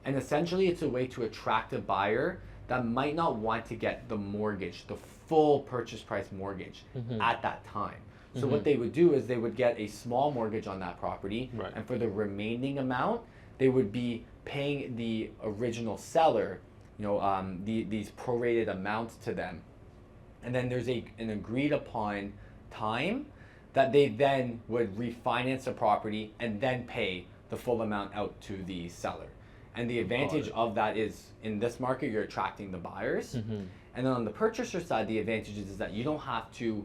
and essentially it's a way to attract a buyer that might not want to get the mortgage, the full purchase price mortgage at that time. So what they would do is they would get a small mortgage on that property, Right. and for the remaining amount, they would be paying the original seller, these prorated amounts to them. And then there's an agreed upon time that they then would refinance the property and then pay the full amount out to the seller. And the advantage of that is in this market, you're attracting the buyers. And then on the purchaser side, the advantage is that you don't have to,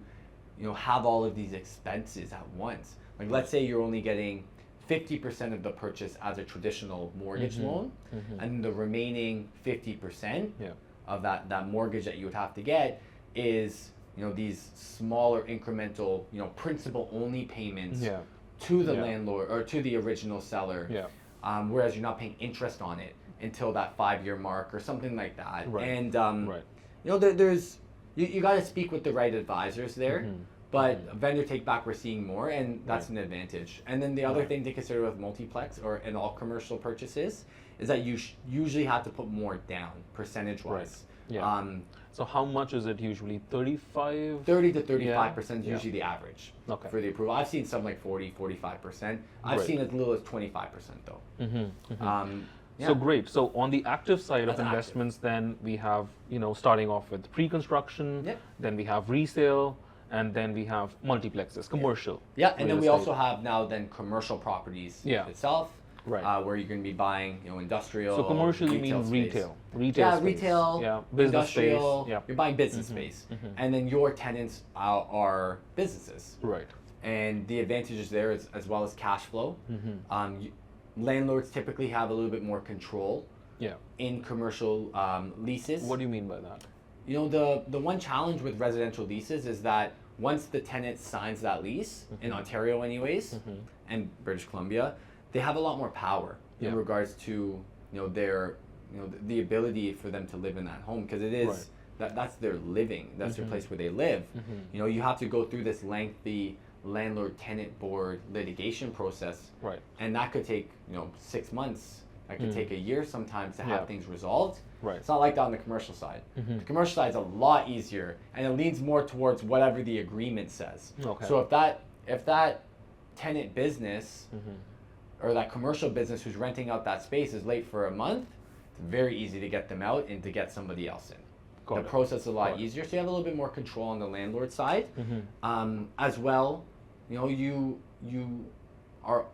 have all of these expenses at once. Like let's say you're only getting 50% of the purchase as a traditional mortgage loan, and the remaining 50% of that mortgage that you would have to get is these smaller incremental principal only payments to the landlord or to the original seller, whereas you're not paying interest on it until that 5-year mark or something like that. Right. And Right. there's you got to speak with the right advisors there. But vendor take back we're seeing more, and that's an advantage. And then the other thing to consider with multiplex or in all commercial purchases is that you usually have to put more down percentage wise. Yeah. So how much is it usually? 35? 30 to 35% is Yeah. usually the average Okay. for the approval. I've seen some like 40, 45%. I've Right. seen as little as 25% though. So great. So on the active side That's of investments, then we have, starting off with pre-construction, Yep. then we have resale, and then we have multiplexes, commercial. Yeah, and then real we estate. also have now then commercial properties itself. Right. Where you're going to be buying, industrial. So commercial, you retail mean space. retail Yeah, space. retail, Yeah, business industrial. space. Yeah. You're buying business space, and then your tenants are businesses. Right. And the advantages there is as well as cash flow. Landlords typically have a little bit more control Yeah. in commercial leases. What do you mean by that? The one challenge with residential leases is that once the tenant signs that lease, in Ontario anyways, and British Columbia, they have a lot more power in regards to their the ability for them to live in that home, because it is that's their living, that's their place where they live. You have to go through this lengthy landlord tenant board litigation process, Right. and that could take 6 months. That could take a year sometimes to have Yeah. things resolved. Right. It's not like that on the commercial side. The commercial side is a lot easier, and it leans more towards whatever the agreement says. Okay. So if that tenant business or that commercial business who's renting out that space is late for a month, it's very easy to get them out and to get somebody else in. Got The it. process is a lot Got it. easier, so you have a little bit more control on the landlord side. As well, you are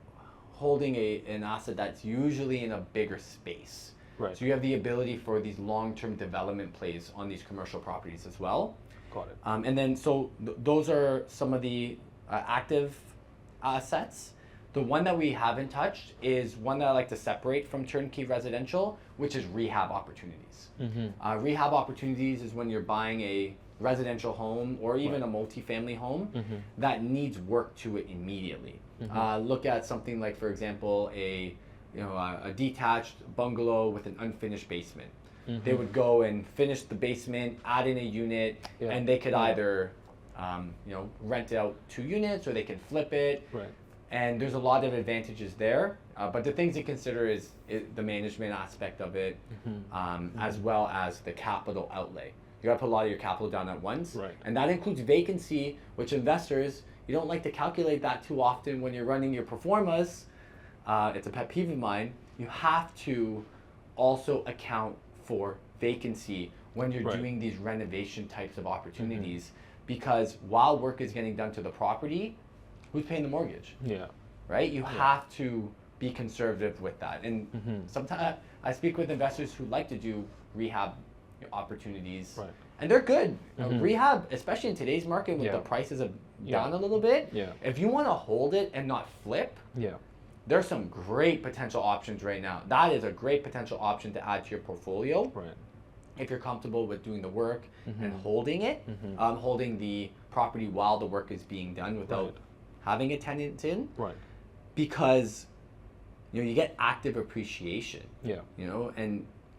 holding an asset that's usually in a bigger space. Right. So you have the ability for these long-term development plays on these commercial properties as well. Got it. And then those are some of the active assets. The one that we haven't touched is one that I like to separate from turnkey residential, which is rehab opportunities. Rehab opportunities is when you're buying a residential home or even a multifamily home that needs work to it immediately. Look at something like, for example, a detached bungalow with an unfinished basement. They would go and finish the basement, add in a unit, and they could either rent out 2 units or they can flip it. Right. And there's a lot of advantages there. But the things to consider is the management aspect of it, as well as the capital outlay. You got to put a lot of your capital down at once. Right. And that includes vacancy, which investors, you don't like to calculate that too often when you're running your pro formas. It's a pet peeve of mine. You have to also account for vacancy when you're doing these renovation types of opportunities, because while work is getting done to the property, who's paying the mortgage? Yeah. Right? You have to be conservative with that. And sometimes I speak with investors who like to do rehab opportunities, and they're good. Rehab, especially in today's market with the prices down a little bit, if you want to hold it and not flip, there's some great potential options right now. That is a great potential option to add to your portfolio. Right. If you're comfortable with doing the work and holding it, holding the property while the work is being done without having a tenant in. Right. Because you get active appreciation. Yeah.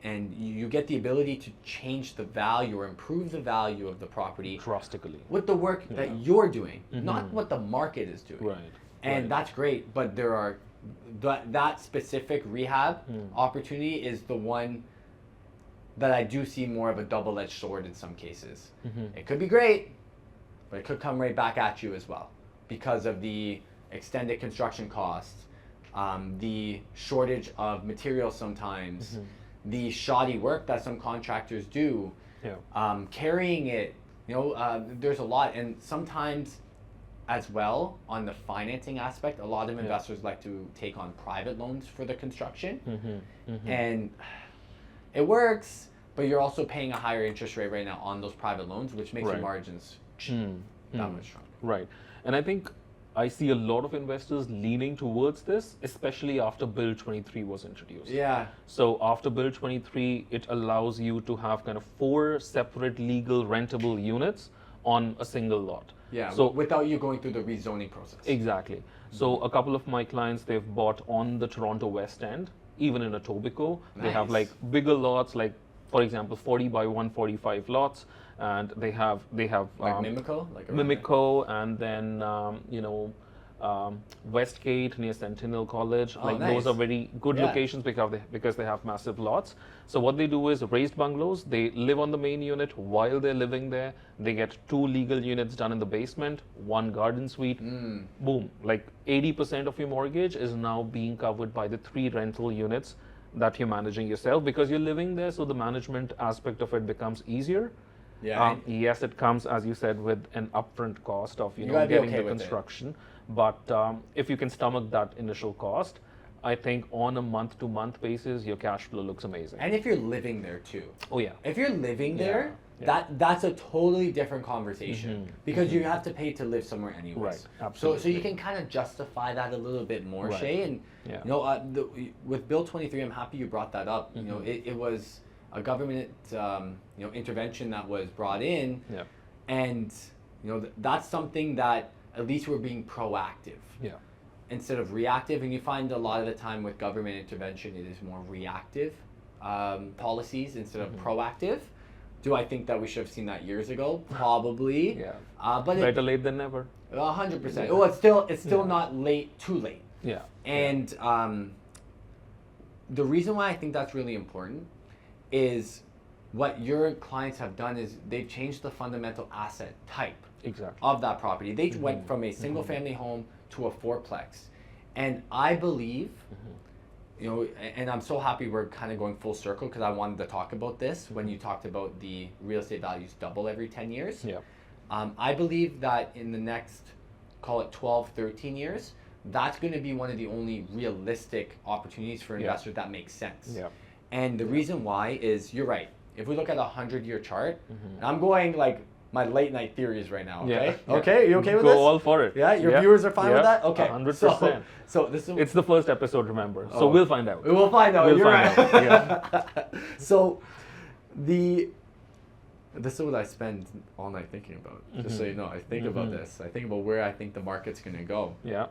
And you get the ability to change the value or improve the value of the property Drastically. with the work that you're doing, not what the market is doing. Right. And that's great, but there are that specific rehab opportunity is the one that I do see more of a double-edged sword in some cases. It could be great, but it could come right back at you as well because of the extended construction costs, the shortage of materials sometimes, the shoddy work that some contractors do, carrying it. There's a lot, and sometimes as well on the financing aspect, a lot of investors like to take on private loans for the construction, and it works, but you're also paying a higher interest rate right now on those private loans, which makes your margins that much stronger. Right. And I think I see a lot of investors leaning towards this, especially after Bill 23 was introduced. Yeah. So after Bill 23, it allows you to have kind of 4 separate legal rentable units on a single lot. Yeah, so without you going through the rezoning process. Exactly. So a couple of my clients, they've bought on the Toronto West End, even in Etobicoke. They have like bigger lots, like for example 40 by 145 lots, and they have like Mimico, like Mimico, and then Westgate near Sentinel College. Those are very good locations because they have massive lots. So what they do is raised bungalows. They live on the main unit while they're living there. They get 2 legal units done in the basement, 1 garden suite. Boom! Like 80% of your mortgage is now being covered by the 3 rental units that you're managing yourself because you're living there. So the management aspect of it becomes easier. Yeah. Yes, it comes, as you said, with an upfront cost of you getting okay the construction. But if you can stomach that initial cost, I think on a month-to-month basis, your cash flow looks amazing. And if you're living there too. Oh yeah. If you're living there, that's a totally different conversation because you have to pay to live somewhere anyways. Right. Absolutely. So you can kind of justify that a little bit more, Shay. And with Bill 23, I'm happy you brought that up. It was a government intervention that was brought in, and that's something that at least we're being proactive instead of reactive. And you find a lot of the time with government intervention, it is more reactive policies instead of proactive. Do I think that we should have seen that years ago? Probably. Yeah. But better late than never. 100%. Well, it's still not too late. Yeah. And the reason why I think that's really important is what your clients have done is they've changed the fundamental asset type of that property. They went from a single family home to a 4-plex. And I believe, and I'm so happy we're kind of going full circle because I wanted to talk about this when you talked about the real estate values double every 10 years. Yeah. I believe that in the next call it 12, 13 years, that's going to be one of the only realistic opportunities for investors that makes sense. Yeah. And the reason why is, you're right. If we look at a 100-year chart, and I'm going like my late night theories right now, okay? Yeah. Okay, you okay with this? Go all for it. Yeah, your viewers are fine with that? Okay. 100%. So this is... It's the first episode, remember. So we'll find out. We'll find out, We'll you're find right. out. Yeah. So this is what I spend all night thinking about. Just so you know, I think about this. I think about where I think the market's going to go. Yeah.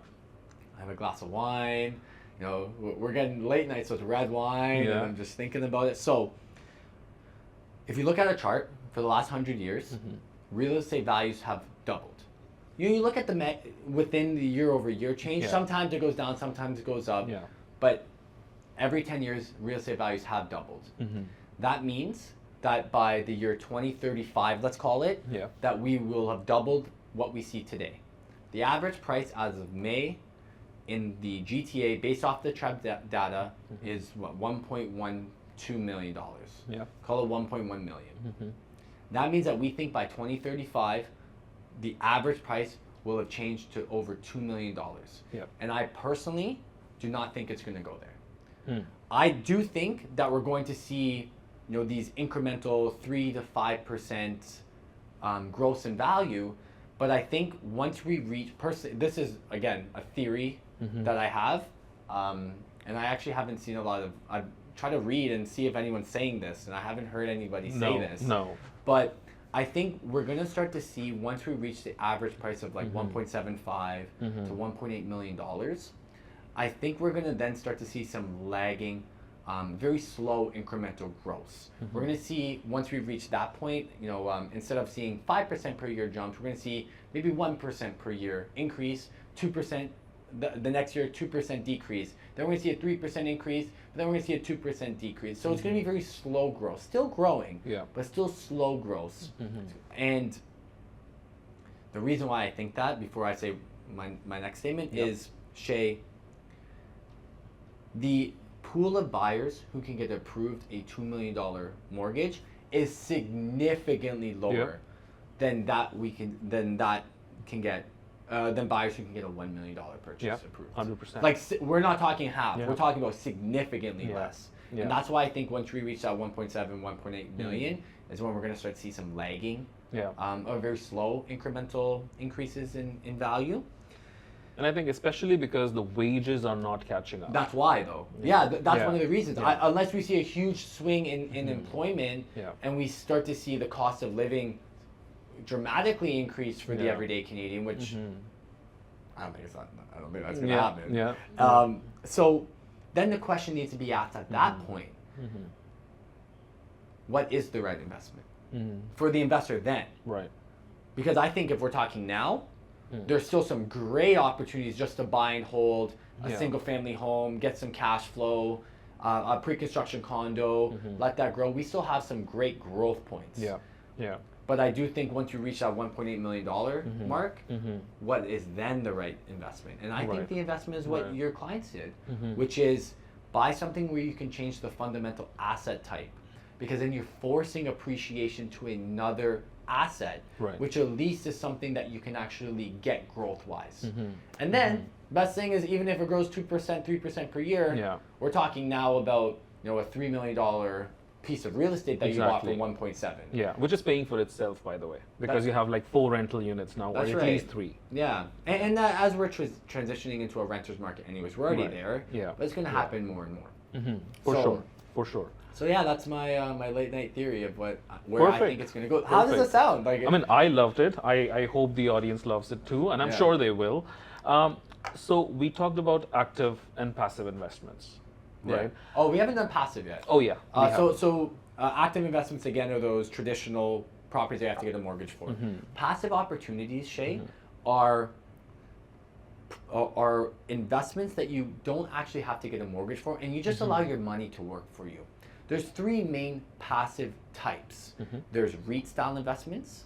I have a glass of wine. You know, we're getting late night, so it's red wine, and I'm just thinking about it. So if you look at a chart for the last 100 years, real estate values have doubled. You look at the within the year-over-year change. Sometimes it goes down, sometimes it goes up. Yeah. But every 10 years, real estate values have doubled. That means that by the year 2035, let's call it, that we will have doubled what we see today. The average price as of May in the GTA, based off the TREB data, is what, $1.12 million. Yeah. Call it 1.1 million. That means that we think by 2035, the average price will have changed to over $2 million. Yep. And I personally do not think it's going to go there. I do think that we're going to see, you know, these incremental 3 to 5% growth in value. But I think once we reach, this is again a theory that I have, and I actually haven't seen a lot of. I've tried to read and see if anyone's saying this, and I haven't heard anybody say this. No. But I think we're gonna start to see, once we reach the average price of like 1.75 to 1.8 million dollars, I think we're gonna then start to see some lagging, very slow incremental growth. We're going to see, once we reach that point, you know, instead of seeing 5% per year jumps, we're going to see maybe 1% per year increase, 2%, the next year 2% decrease. Then we're going to see a 3% increase, but then we're going to see a 2% decrease. So it's going to be very slow growth, still growing, but still slow growth. And the reason why I think that, before I say my next statement, is, Shay, the pool of buyers who can get approved a $2 million mortgage is significantly lower than buyers who can get a $1 million purchase approved. 100%. Like, we're not talking half. We're talking about significantly less. And that's why I think once we reach that 1.7, 1.8 million is when we're going to start to see some lagging, or very slow incremental increases in value. And I think especially because the wages are not catching up. That's why, though. That's one of the reasons. Unless we see a huge swing in employment, and we start to see the cost of living dramatically increase for the everyday Canadian, which I don't think that's going to happen. So then the question needs to be asked at that point: what is the right investment for the investor then? Right. Because I think if we're talking now, there's still some great opportunities just to buy and hold a single family home, get some cash flow, a pre-construction condo, let that grow. We still have some great growth points. But I do think once you reach that $1.8 million mark, what is then the right investment? And I think the investment is what your clients did, which is buy something where you can change the fundamental asset type, because then you're forcing appreciation to another asset, which at least is something that you can actually get growth-wise. And then, best thing is, even if it grows 2%, 3% per year, we're talking now about, you know, a $3 million piece of real estate that you bought for 1.7. Yeah, which is paying for itself, by the way, because you have like 4 rental units now, or at least 3. Yeah, and as we're transitioning into a renter's market anyways, we're already there, but it's going to happen more and more. For sure. So yeah, that's my my late night theory of where I think it's going to go. How does it sound? Like, I mean, I loved it. I hope the audience loves it too, and I'm sure they will. So we talked about active and passive investments, right? Oh, we haven't done passive yet. Oh yeah. So active investments, again, are those traditional properties you have to get a mortgage for. Passive opportunities, Shay, are investments that you don't actually have to get a mortgage for, and you just allow your money to work for you. There's 3 main passive types. There's REIT-style investments.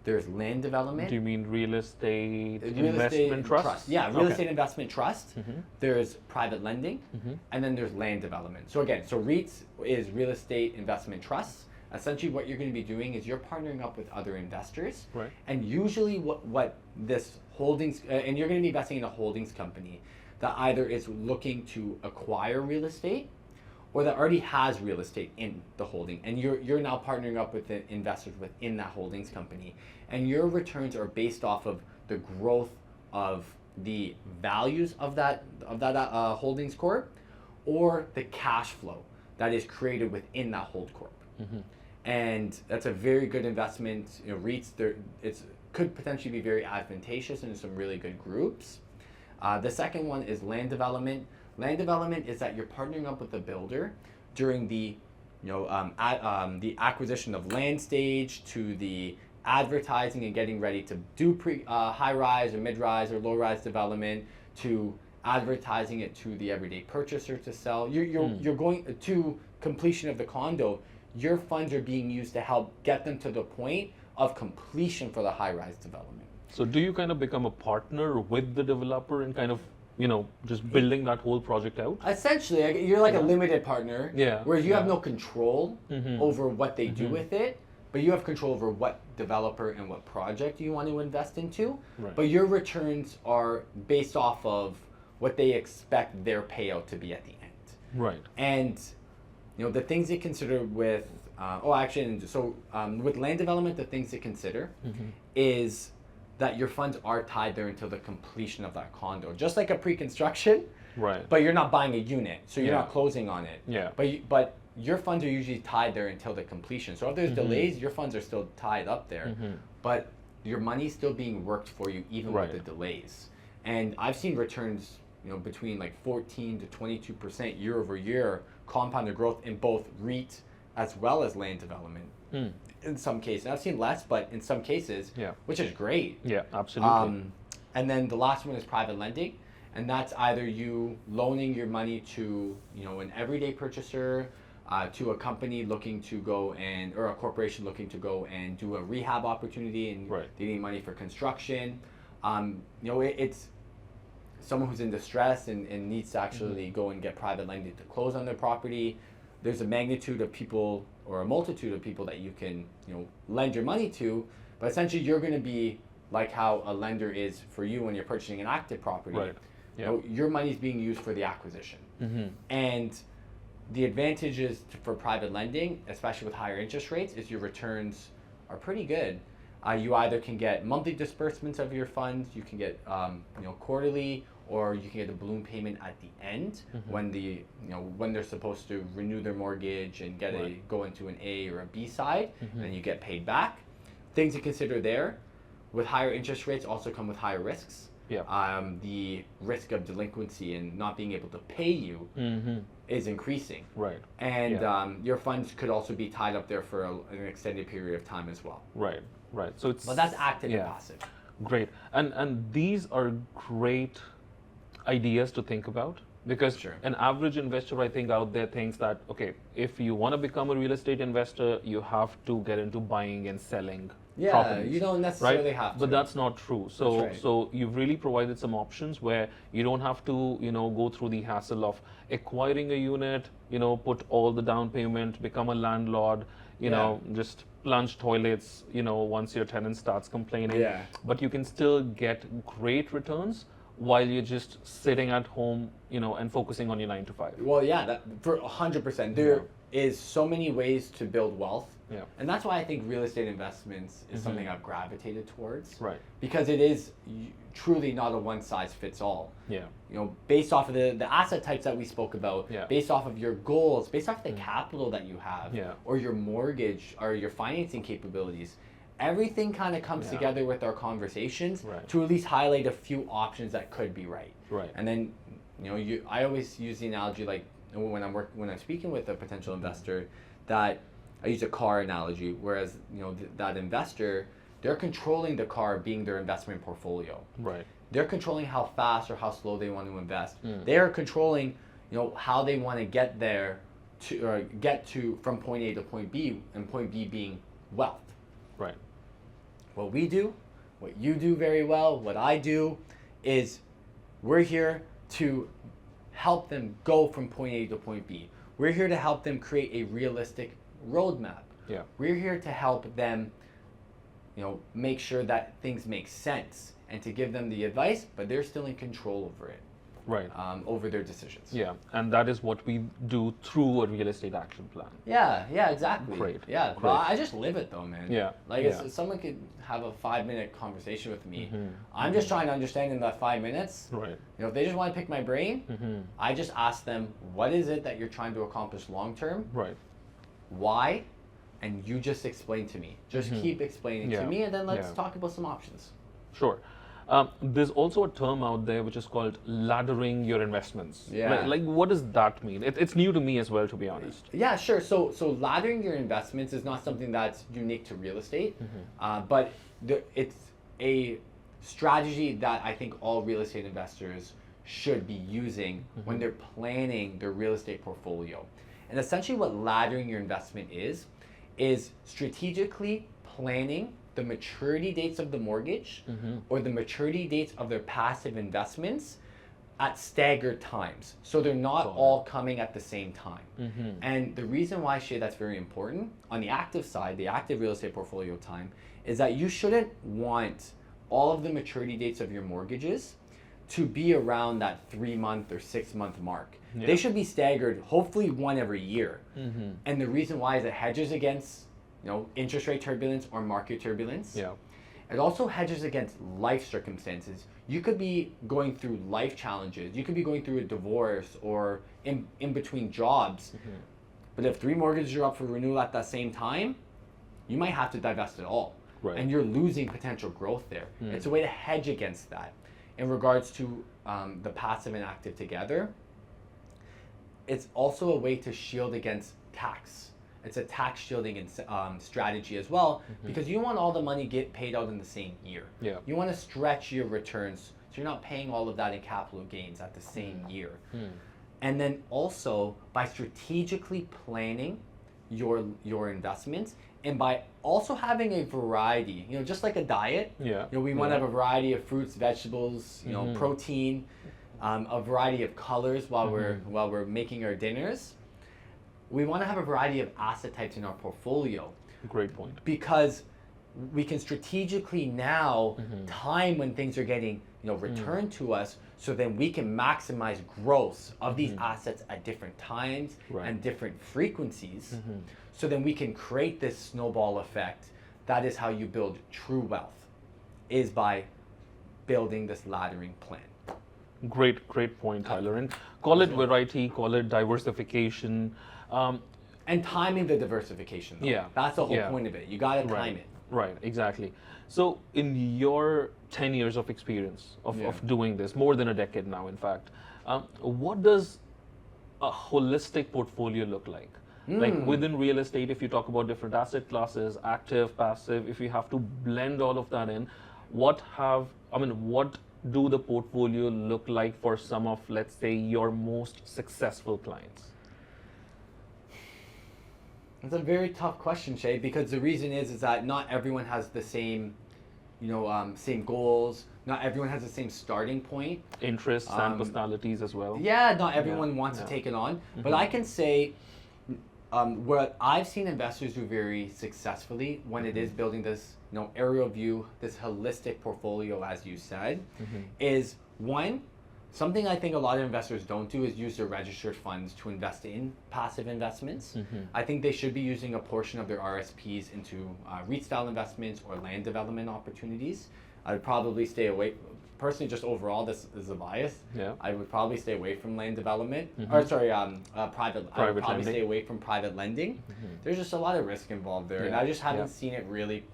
There's land development. Do you mean real estate investment trust? Yeah, real estate investment trust. There's private lending, and then there's land development. So again, REITs is real estate investment trusts, essentially what you're going to be doing is you're partnering up with other investors. Right. And usually what this holdings, and you're going to be investing in a holdings company that either is looking to acquire real estate or that already has real estate in the holding, and you're now partnering up with the investors within that holdings company, and your returns are based off of the growth of the values of that holdings corp, or the cash flow that is created within that hold corp. And that's a very good investment. REITs, it could potentially be very advantageous in some really good groups. The second one is land development. Land development is that you're partnering up with the builder during the, the acquisition of land stage to the advertising and getting ready to do high-rise or mid-rise or low-rise development, to advertising it to the everyday purchaser to sell. You're going to completion of the condo. Your funds are being used to help get them to the point of completion for the high-rise development. So do you kind of become a partner with the developer and kind of, just building that whole project out? Essentially, you're like a limited partner, where you have no control over what they do with it, but you have control over what developer and what project you want to invest into. Right. But your returns are based off of what they expect their payout to be at the end. Right. And the things to consider with, with land development, the things to consider is that your funds are tied there until the completion of that condo, just like a pre-construction. Right. But you're not buying a unit, so you're not closing on it. Yeah. But your funds are usually tied there until the completion. So if there's delays, your funds are still tied up there, but your money's still being worked for you even with the delays. And I've seen returns, between like 14 to 22% year over year compounded growth in both REIT as well as land development. In some cases, I've seen less, but in some cases, which is great. Yeah, absolutely. And then the last one is private lending, and that's either you loaning your money to an everyday purchaser, to a company looking to go or a corporation looking to go and do a rehab opportunity, and they need money for construction. It's someone who's in distress and needs to actually go and get private lending to close on their property. There's a magnitude of people or a multitude of people that you can lend your money to, but essentially you're going to be like how a lender is for you when you're purchasing an active property. Right. Yeah. Your money is being used for the acquisition. And the advantages for private lending, especially with higher interest rates, is your returns are pretty good. You either can get monthly disbursements of your funds, you can get quarterly, or you can get a balloon payment at the end when when they're supposed to renew their mortgage and go into an A or a B side, and you get paid back. Things to consider there. With higher interest rates also come with higher risks. The risk of delinquency and not being able to pay you is increasing. Right. And your funds could also be tied up there for an extended period of time as well. Right. Right. So but that's active and passive. Great. And these are great ideas to think about, because an average investor, I think, out there thinks that, okay, if you want to become a real estate investor, you have to get into buying and selling properties. You don't necessarily have to. But that's not true. So so you've really provided some options where you don't have to, go through the hassle of acquiring a unit, put all the down payment, become a landlord, just plunge toilets, once your tenant starts complaining. But you can still get great returns while you're just sitting at home, and focusing on your 9 to 5. Well, that for 100%. There is so many ways to build wealth. And that's why I think real estate investments is something I've gravitated towards. Right. Because it is truly not a one size fits all. Yeah. Based off of the asset types that we spoke about, based off of your goals, based off the capital that you have, or your mortgage or your financing capabilities. Everything kind of comes together with our conversations to at least highlight a few options that could be right. Right. And then, I always use the analogy, like when I'm speaking with a potential investor, that I use a car analogy. Whereas that investor, they're controlling the car being their investment portfolio. Right. They're controlling how fast or how slow they want to invest. They're controlling how they want to get there to from point A to point B, and point B being wealth. Right. What we do, what you do very well, what I do, is we're here to help them go from point A to point B. We're here to help them create a realistic roadmap Yeah. We're here to help them, make sure that things make sense and to give them the advice, but they're still in control over it. Right. Over their decisions. Yeah, and that is what we do through a real estate action plan. Yeah, exactly. Great. Yeah, Great. but I just live it though, man. Yeah. Like yeah. If someone could have a 5-minute conversation with me, Mm-hmm. I'm just trying to understand in that 5 minutes. Right. If they just want to pick my brain, Mm-hmm. I just ask them, what is it that you're trying to accomplish long term? Right. Why? And you just explain to me. Just keep explaining Yeah. to me, and then let's Yeah. talk about some options. Sure. There's also a term out there which is called laddering your investments. Yeah. Like what does that mean? It's new to me as well, to be honest. Yeah, sure. So laddering your investments is not something that's unique to real estate, but it's a strategy that I think all real estate investors should be using when they're planning their real estate portfolio. And essentially what laddering your investment is strategically planning the maturity dates of the mortgage or the maturity dates of their passive investments at staggered times. So they're not all coming at the same time. And the reason why, Shay, that's very important on the active side, the active real estate portfolio time, is that you shouldn't want all of the maturity dates of your mortgages to be around that 3-month or 6-month mark. Yeah. They should be staggered, hopefully one every year. And the reason why is it hedges against interest rate turbulence or market turbulence. Yeah. It also hedges against life circumstances. You could be going through life challenges. You could be going through a divorce or in between jobs. But if 3 mortgages are up for renewal at that same time, you might have to divest it all. Right. And you're losing potential growth there. It's a way to hedge against that. In regards to the passive and active together, it's also a way to shield against tax. It's a tax shielding strategy as well, because you don't want all the money get paid out in the same year. Yeah. You want to stretch your returns so you're not paying all of that in capital gains at the same year. And then also by strategically planning your investments and by also having a variety, just like a diet. Yeah. We want to have a variety of fruits, vegetables, protein, a variety of colors while we're making our dinners. We want to have a variety of asset types in our portfolio. Great point. Because we can strategically now time when things are getting returned to us, so then we can maximize growth of these assets at different times and different frequencies. So then we can create this snowball effect. That is how you build true wealth, is by building this laddering plan. Great point, Tyler. And call it variety, call it diversification. And timing the diversification, though. Yeah. That's the whole Yeah. point of it. You got to time Right. it. Right, exactly. So in your 10 years of experience of doing this, more than a decade now, in fact, what does a holistic portfolio look like? Like within real estate, if you talk about different asset classes, active, passive, if you have to blend all of that in, what do the portfolio look like for some of, let's say, your most successful clients? It's a very tough question, Shay, because the reason is that not everyone has the same, same goals. Not everyone has the same starting point. Interests and personalities as well. Yeah, not everyone wants to take it on. But I can say what I've seen investors do very successfully when it is building this, aerial view, this holistic portfolio, as you said, is one, something I think a lot of investors don't do is use their registered funds to invest in passive investments. I think they should be using a portion of their RSPs into REIT-style investments or land development opportunities. I would probably stay away, personally, just overall, this is a bias. Yeah. I would probably stay away from land development, or sorry, private. I would probably lending. stay away from private lending. There's just a lot of risk involved there, and Yeah. I just haven't seen it really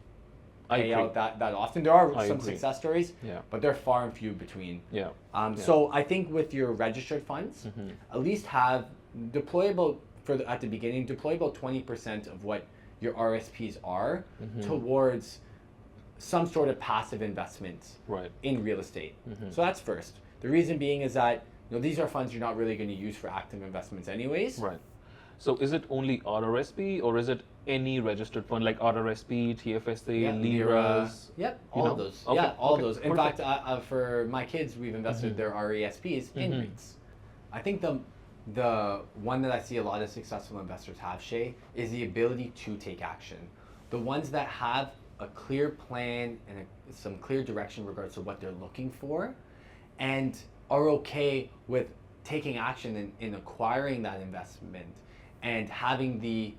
I pay agree. out that often. There are I some agree. success stories, Yeah. but they're far and few between. Yeah. So I think with your registered funds, at least have deployable at the beginning. Deploy about 20% of what your RSPs are towards some sort of passive investment Right. in real estate. So that's first. The reason being is that these are funds you're not really going to use for active investments anyways. Right. So is it only RRSP or is it any registered fund like RRSP, TFSA, Yeah, LIRAs? Yep, all of those. Okay, Yeah, all of okay, those. In perfect. fact, for my kids, we've invested their RESPs in REITs. I think the the one that I see a lot of successful investors have, Shay, is the ability to take action. The ones that have a clear plan and some clear direction in regards to what they're looking for, and are okay with taking action in acquiring that investment and having the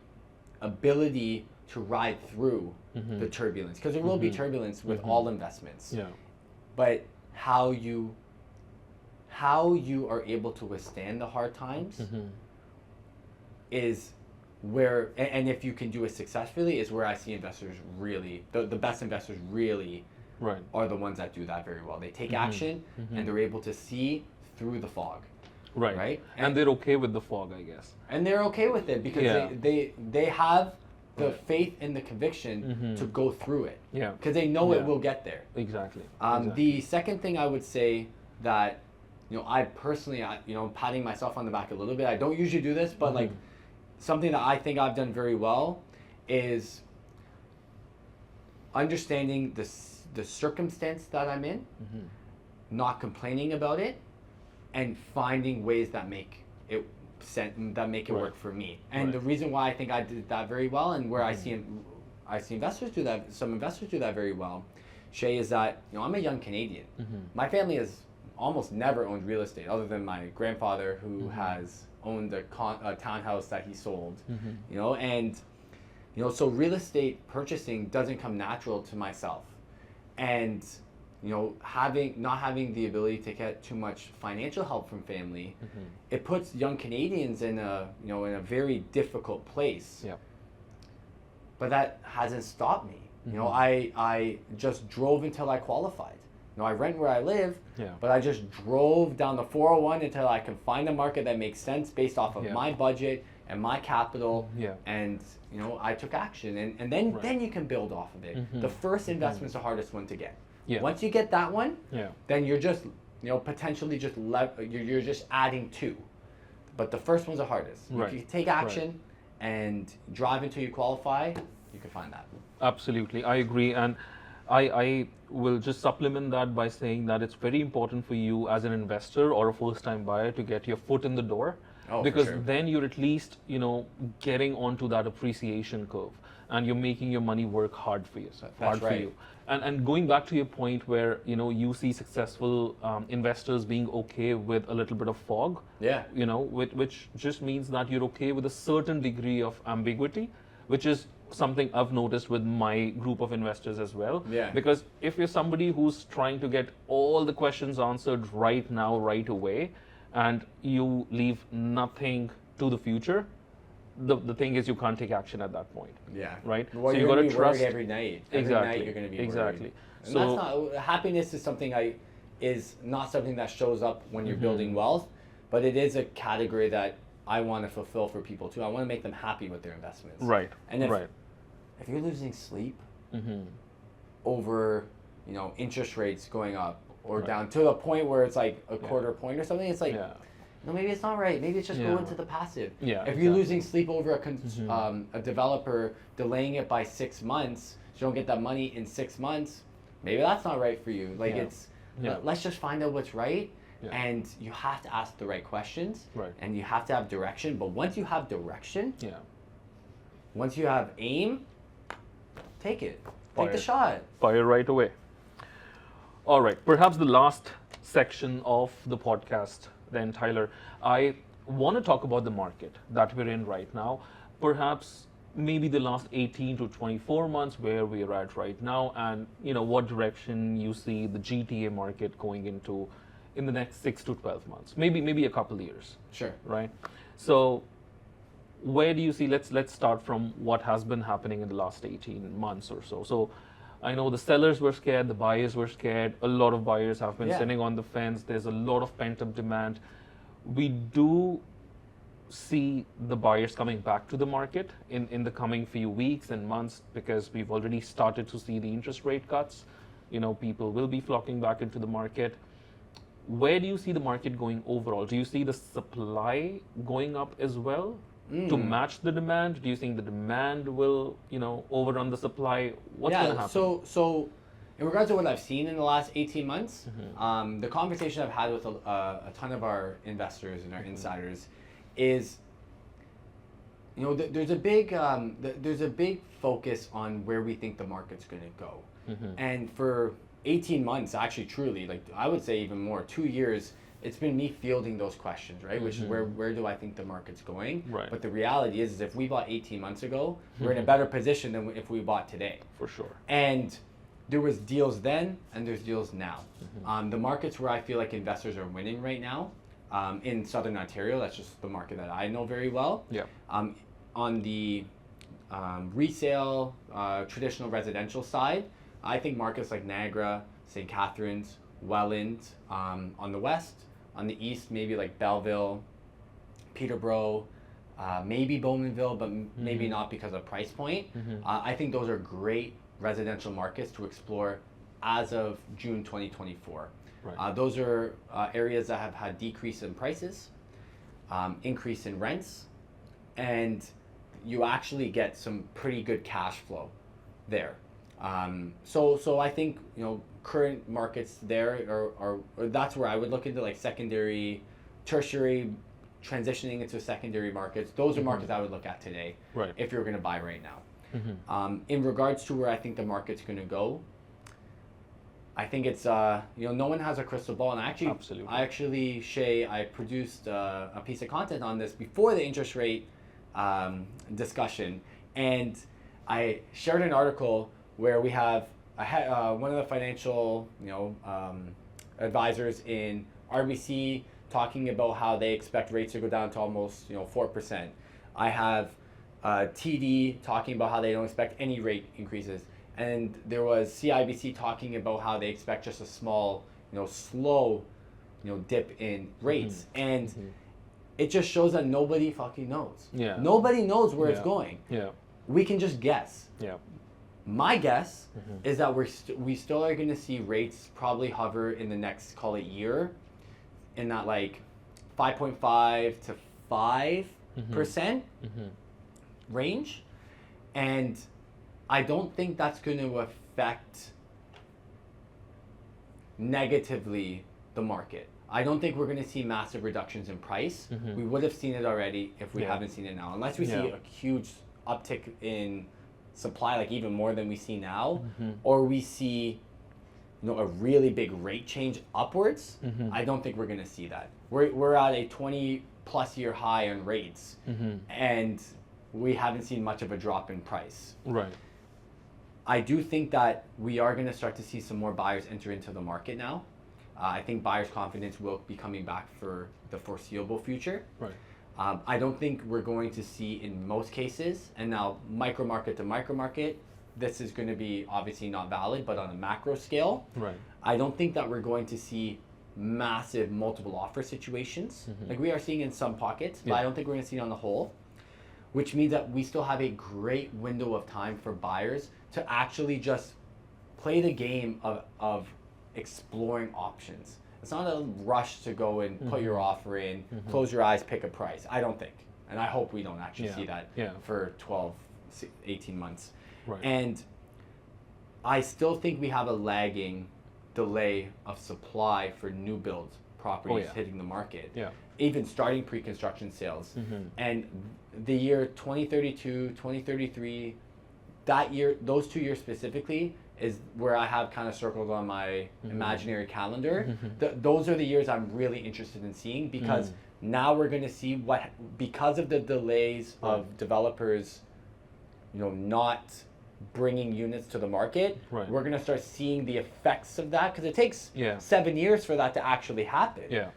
ability to ride through the turbulence, because there will be turbulence with all investments. Yeah. But how you are able to withstand the hard times is where, and if you can do it successfully, is where I see investors really, the best investors really are the ones that do that very well. They take action and they're able to see through the fog. Right? And they're okay with the fog, I guess. And they're okay with it because they have the faith and the conviction to go through it. Yeah. Because they know it will get there. Exactly. The second thing I would say that, I personally, patting myself on the back a little bit, I don't usually do this, but like something that I think I've done very well is understanding the circumstance that I'm in, not complaining about it, and finding ways that make it work for me. And the reason why I think I did that very well, and where I see investors do that, some investors do that very well, Shay, is that I'm a young Canadian. My family has almost never owned real estate, other than my grandfather, who has owned a townhouse that he sold. And so real estate purchasing doesn't come natural to myself, and not having the ability to get too much financial help from family, it puts young Canadians in a very difficult place. Yeah. But that hasn't stopped me. I just drove until I qualified. I rent where I live, but I just drove down the 401 until I can find a market that makes sense based off of my budget and my capital. And I took action, and then you can build off of it. The first investment's the hardest one to get. Once you get that one, then you're just potentially just you're just adding to. But the first one's the hardest. If you take action and drive until you qualify, you can find that. Absolutely, I agree, and I will just supplement that by saying that it's very important for you as an investor or a first-time buyer to get your foot in the door, because then you're at least getting onto that appreciation curve, and you're making your money work hard for yourself, for you. And going back to your point where you see successful investors being okay with a little bit of fog, which just means that you're okay with a certain degree of ambiguity, which is something I've noticed with my group of investors as well. Because if you're somebody who's trying to get all the questions answered right now, right away, and you leave nothing to the future, the thing is you can't take action at that point. Right? Well, so you got to trust every night. Every night you're going to be worried. And so that's not, happiness is not something that shows up when you're building wealth, but it is a category that I want to fulfill for people too. I want to make them happy with their investments. And if you're losing sleep over, interest rates going up or down to the point where it's like a quarter point or something, it's like, no, maybe it's not right. Maybe it's just going to the passive. If you're losing sleep over a developer delaying it by 6 months, so you don't get that money in 6 months, maybe that's not right for you. Like let's just find out what's right. And you have to ask the right questions, and you have to have direction. But once you have direction, once you have aim, take it. Take the shot. Fire right away. All right. Perhaps the last section of the podcast, then, Tyler, I want to talk about the market that we're in right now. Perhaps maybe the last 18 to 24 months, where we're at right now, and what direction you see the GTA market going into in the next 6 to 12 months, maybe a couple of years. Right? So where do you see, let's start from what has been happening in the last 18 months or so. So I know the sellers were scared, the buyers were scared, a lot of buyers have been sitting on the fence, there's a lot of pent-up demand. We do see the buyers coming back to the market in the coming few weeks and months, because we've already started to see the interest rate cuts. People will be flocking back into the market. Where do you see the market going overall? Do you see the supply going up as well to match the demand? Do you think the demand will, overrun the supply? What's going to happen? So in regards to what I've seen in the last 18 months, the conversation I've had with a ton of our investors and our insiders is, there's a big focus on where we think the market's going to go. And for 18 months, actually, truly, like I would say even more, 2 years, it's been me fielding those questions, right? Which is where do I think the market's going? Right. But the reality is if we bought 18 months ago, we're in a better position than if we bought today. For sure. And there was deals then, and there's deals now. The markets where I feel like investors are winning right now, in Southern Ontario, that's just the market that I know very well. Yeah. On the resale, traditional residential side, I think markets like Niagara, St. Catharines, Welland, on the west, on the east, maybe like Belleville, Peterborough, maybe Bowmanville, but maybe not because of price point. I think those are great residential markets to explore as of June 2024. Right. Those are areas that have had decrease in prices, increase in rents, and you actually get some pretty good cash flow there. So I think current markets there are that's where I would look into, like secondary, tertiary, transitioning into secondary markets. Those are markets I would look at today, Right. if you're going to buy right now. In regards to where I think the market's going to go, I think it's no one has a crystal ball, and Absolutely. Shay, I produced a piece of content on this before the interest rate discussion, and I shared an article where we have one of the financial advisors in RBC talking about how they expect rates to go down to almost 4%. I have TD talking about how they don't expect any rate increases, and there was CIBC talking about how they expect just a small, slow, dip in rates, and it just shows that nobody fucking knows. Yeah. Nobody knows where it's going. Yeah. We can just guess. Yeah. My guess is that we still are going to see rates probably hover in the next, call it year, in that like 5.5 to 5% range, and I don't think that's going to affect negatively the market. I don't think we're going to see massive reductions in price. We would have seen it already if we haven't seen it now, unless we see a huge uptick in supply, like even more than we see now, or we see a really big rate change upwards. I don't think we're going to see that. We're at a 20 plus year high on rates, and we haven't seen much of a drop in price. Right. I do think that we are going to start to see some more buyers enter into the market now. I think buyers' confidence will be coming back for the foreseeable future. Right. I don't think we're going to see, in most cases, and now micro market to micro market, this is going to be obviously not valid, but on a macro scale, Right. I don't think that we're going to see massive multiple offer situations like we are seeing in some pockets, but I don't think we're going to see it on the whole, which means that we still have a great window of time for buyers to actually just play the game of exploring options. It's not a rush to go and put your offer in, close your eyes, pick a price. I don't think. And I hope we don't actually see that for 12, 18 months. Right. And I still think we have a lagging delay of supply for new build properties hitting the market. Yeah. Even starting pre-construction sales. And the year 2032, 2033, that year, those 2 years specifically, is where I have kind of circled on my imaginary calendar. Those are the years I'm really interested in seeing, because now we're going to see because of the delays of developers, not bringing units to the market, we're going to start seeing the effects of that, because it takes 7 years for that to actually happen.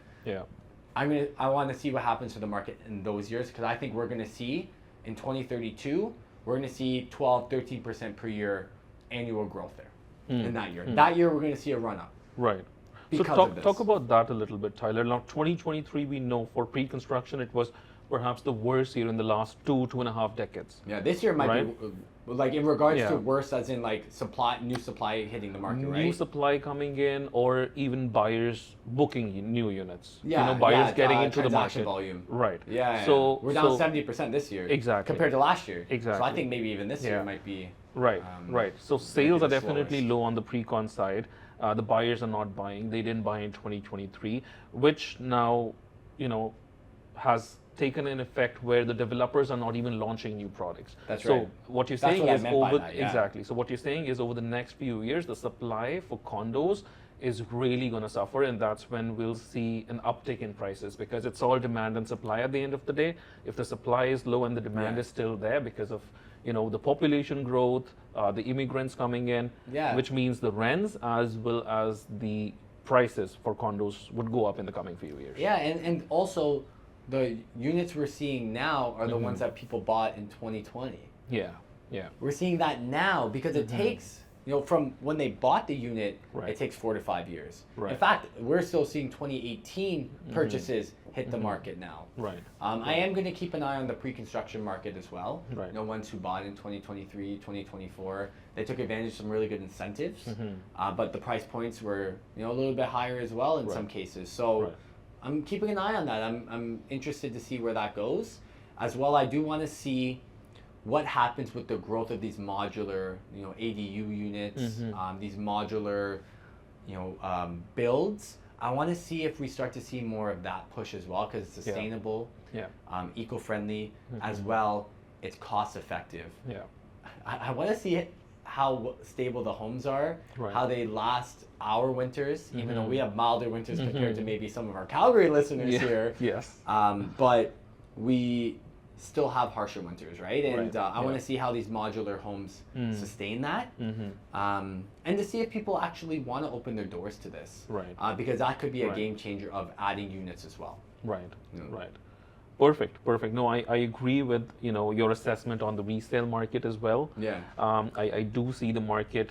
I want to see what happens to the market in those years, because I think we're going to see in 2032, we're going to see 12, 13% per year annual growth there in that year. That year, we're going to see a run up. Right. So talk about that a little bit, Tyler. Now, 2023, we know for pre-construction, it was perhaps the worst year in the last 2.5 decades. Yeah, this year might be, like in regards to worse, as in like new supply hitting the market, right? New supply coming in, or even buyers booking new units. Buyers getting into the market. Volume. Right. Yeah. So we're down 70% this year. Exactly. Compared to last year. Exactly. So I think maybe even this year might be. Right. So sales are definitely low on the pre-con side. The buyers are not buying. They didn't buy in 2023, which now, has taken an effect where the developers are not even launching new products. That's so right. what you're That's saying what I is meant by over that, yeah. exactly. So what you're saying is over the next few years, the supply for condos is really going to suffer, and that's when we'll see an uptick in prices, because it's all demand and supply at the end of the day. If the supply is low and the demand Yeah. is still there because of the population growth, the immigrants coming in, Yeah. which means the rents as well as the prices for condos would go up in the coming few years. Yeah, and also the units we're seeing now are the Mm-hmm. ones that people bought in 2020. Yeah, yeah, We're seeing that now because it takes, from when they bought the unit, Right. it takes 4 to 5 years. Right. In fact, we're still seeing 2018 purchases hit the market now. right. I am going to keep an eye on the pre-construction market as well. Right. Ones who bought in 2023, 2024, they took advantage of some really good incentives, Mm-hmm. but the price points were a little bit higher as well in Right. some cases. So Right. I'm keeping an eye on that. I'm interested to see where that goes. As well, I do want to see what happens with the growth of these modular, ADU units, Mm-hmm. these modular, builds. I want to see if we start to see more of that push as well, because it's sustainable, Yeah, eco-friendly, as well. It's cost-effective. yeah, I want to see how stable the homes are, Right. how they last our winters, even though Mhm. we have milder winters compared to maybe some of our Calgary listeners yeah. here. Yes. But we still have harsher winters, right? And Right, I want yeah. to see how these modular homes sustain that, Mm-hmm. and to see if people actually want to open their doors to this, Right. because that could be a Right. game changer of adding units as well. Right, Yeah. right. Perfect. No, I agree with your assessment on the resale market as well. Yeah. I do see the market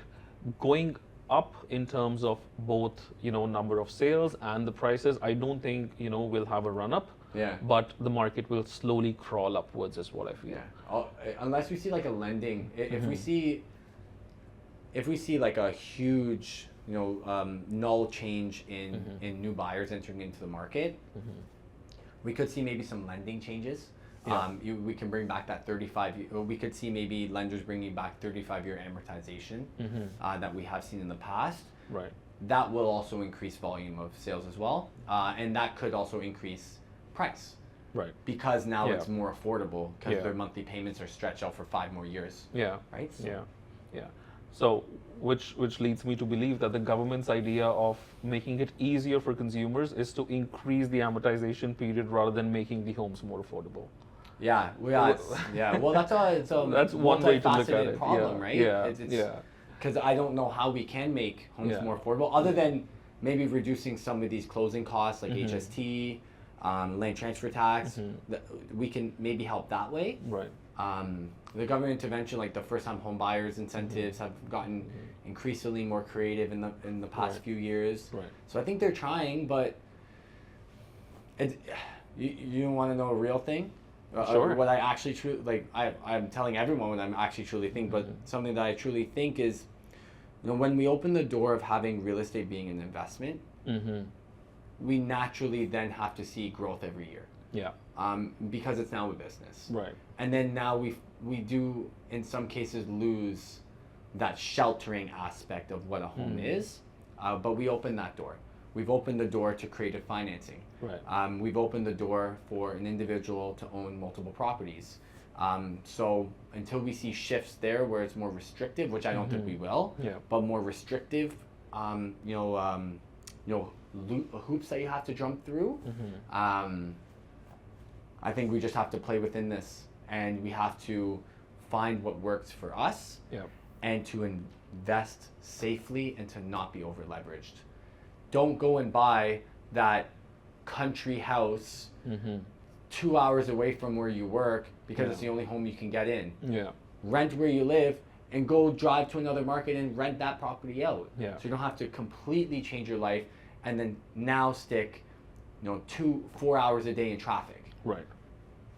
going up in terms of both number of sales and the prices. I don't think we'll have a run up. Yeah. But the market will slowly crawl upwards, is what I feel. Yeah. Unless we see like a lending, Mm-hmm. if we see like a huge null change in new buyers entering into the market, we could see maybe some lending changes. Yeah. We can bring back that 35 year, or we could see maybe lenders bringing back 35-year amortization that we have seen in the past. Right. That will also increase volume of sales as well, and that could also increase price, Right. because now Yeah. it's more affordable because Yeah. their monthly payments are stretched out for 5 more years. Yeah. Right? So- Yeah. So, which leads me to believe that the government's idea of making it easier for consumers is to increase the amortization period rather than making the homes more affordable. Yeah, Well, that's a That's one way to look at multifaceted it. problem, Yeah. right? Yeah. It's, Yeah. Because I don't know how we can make homes Yeah. more affordable, other than maybe reducing some of these closing costs like Mm-hmm. HST, land transfer tax. We can maybe help that way. Right. The government intervention, like the first-time home buyers incentives, have gotten increasingly more creative in the past Right. few years. Right. So I think they're trying, but you want to know a real thing? Sure. What I actually truly like, I'm telling everyone what I'm actually truly think, but something that I truly think is, when we open the door of having real estate being an investment, Mm-hmm. we naturally then have to see growth every year. Yeah. Because it's now a business. Right. And then now we do in some cases lose that sheltering aspect of what a home is, but we open that door. We've opened the door to creative financing. Right. We've opened the door for an individual to own multiple properties. So until we see shifts there where it's more restrictive, which I don't think we will, Yeah. but more restrictive, hoops that you have to jump through. I think we just have to play within this, and we have to find what works for us, Yeah. and to invest safely and to not be over leveraged. Don't go and buy that country house 2 hours away from where you work because it's the only home you can get in. Yeah. Rent where you live and go drive to another market and rent that property out. Yeah. So you don't have to completely change your life and then now stick 4 hours a day in traffic. Right.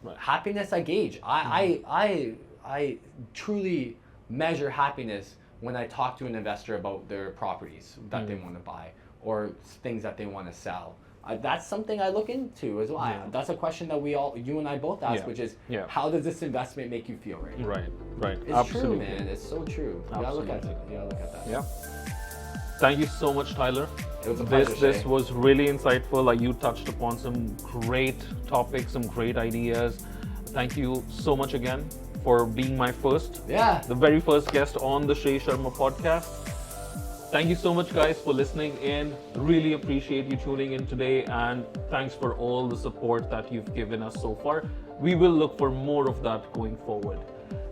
Right. Happiness I gauge. I truly measure happiness when I talk to an investor about their properties that they want to buy or things that they want to sell. That's something I look into as well. Yeah. That's a question that you and I both ask, Yeah. which is, Yeah. how does this investment make you feel right now? Right. Right. It's Absolutely. true, man. It's so true. You gotta look at Absolutely. it. You gotta look at that. Yeah. Thank you so much, Tyler. It was a pleasure, This Shay. was really insightful. Like, you touched upon some great topics, some great ideas. Thank you so much again for being my the very first guest on the Shay Sharma podcast. Thank you so much, guys, for listening in. Really appreciate you tuning in today, and thanks for all the support that you've given us so far. We will look for more of that going forward.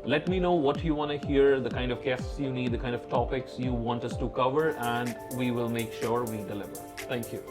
Let me know what you want to hear, the kind of guests you need, the kind of topics you want us to cover, and we will make sure we deliver. Thank you.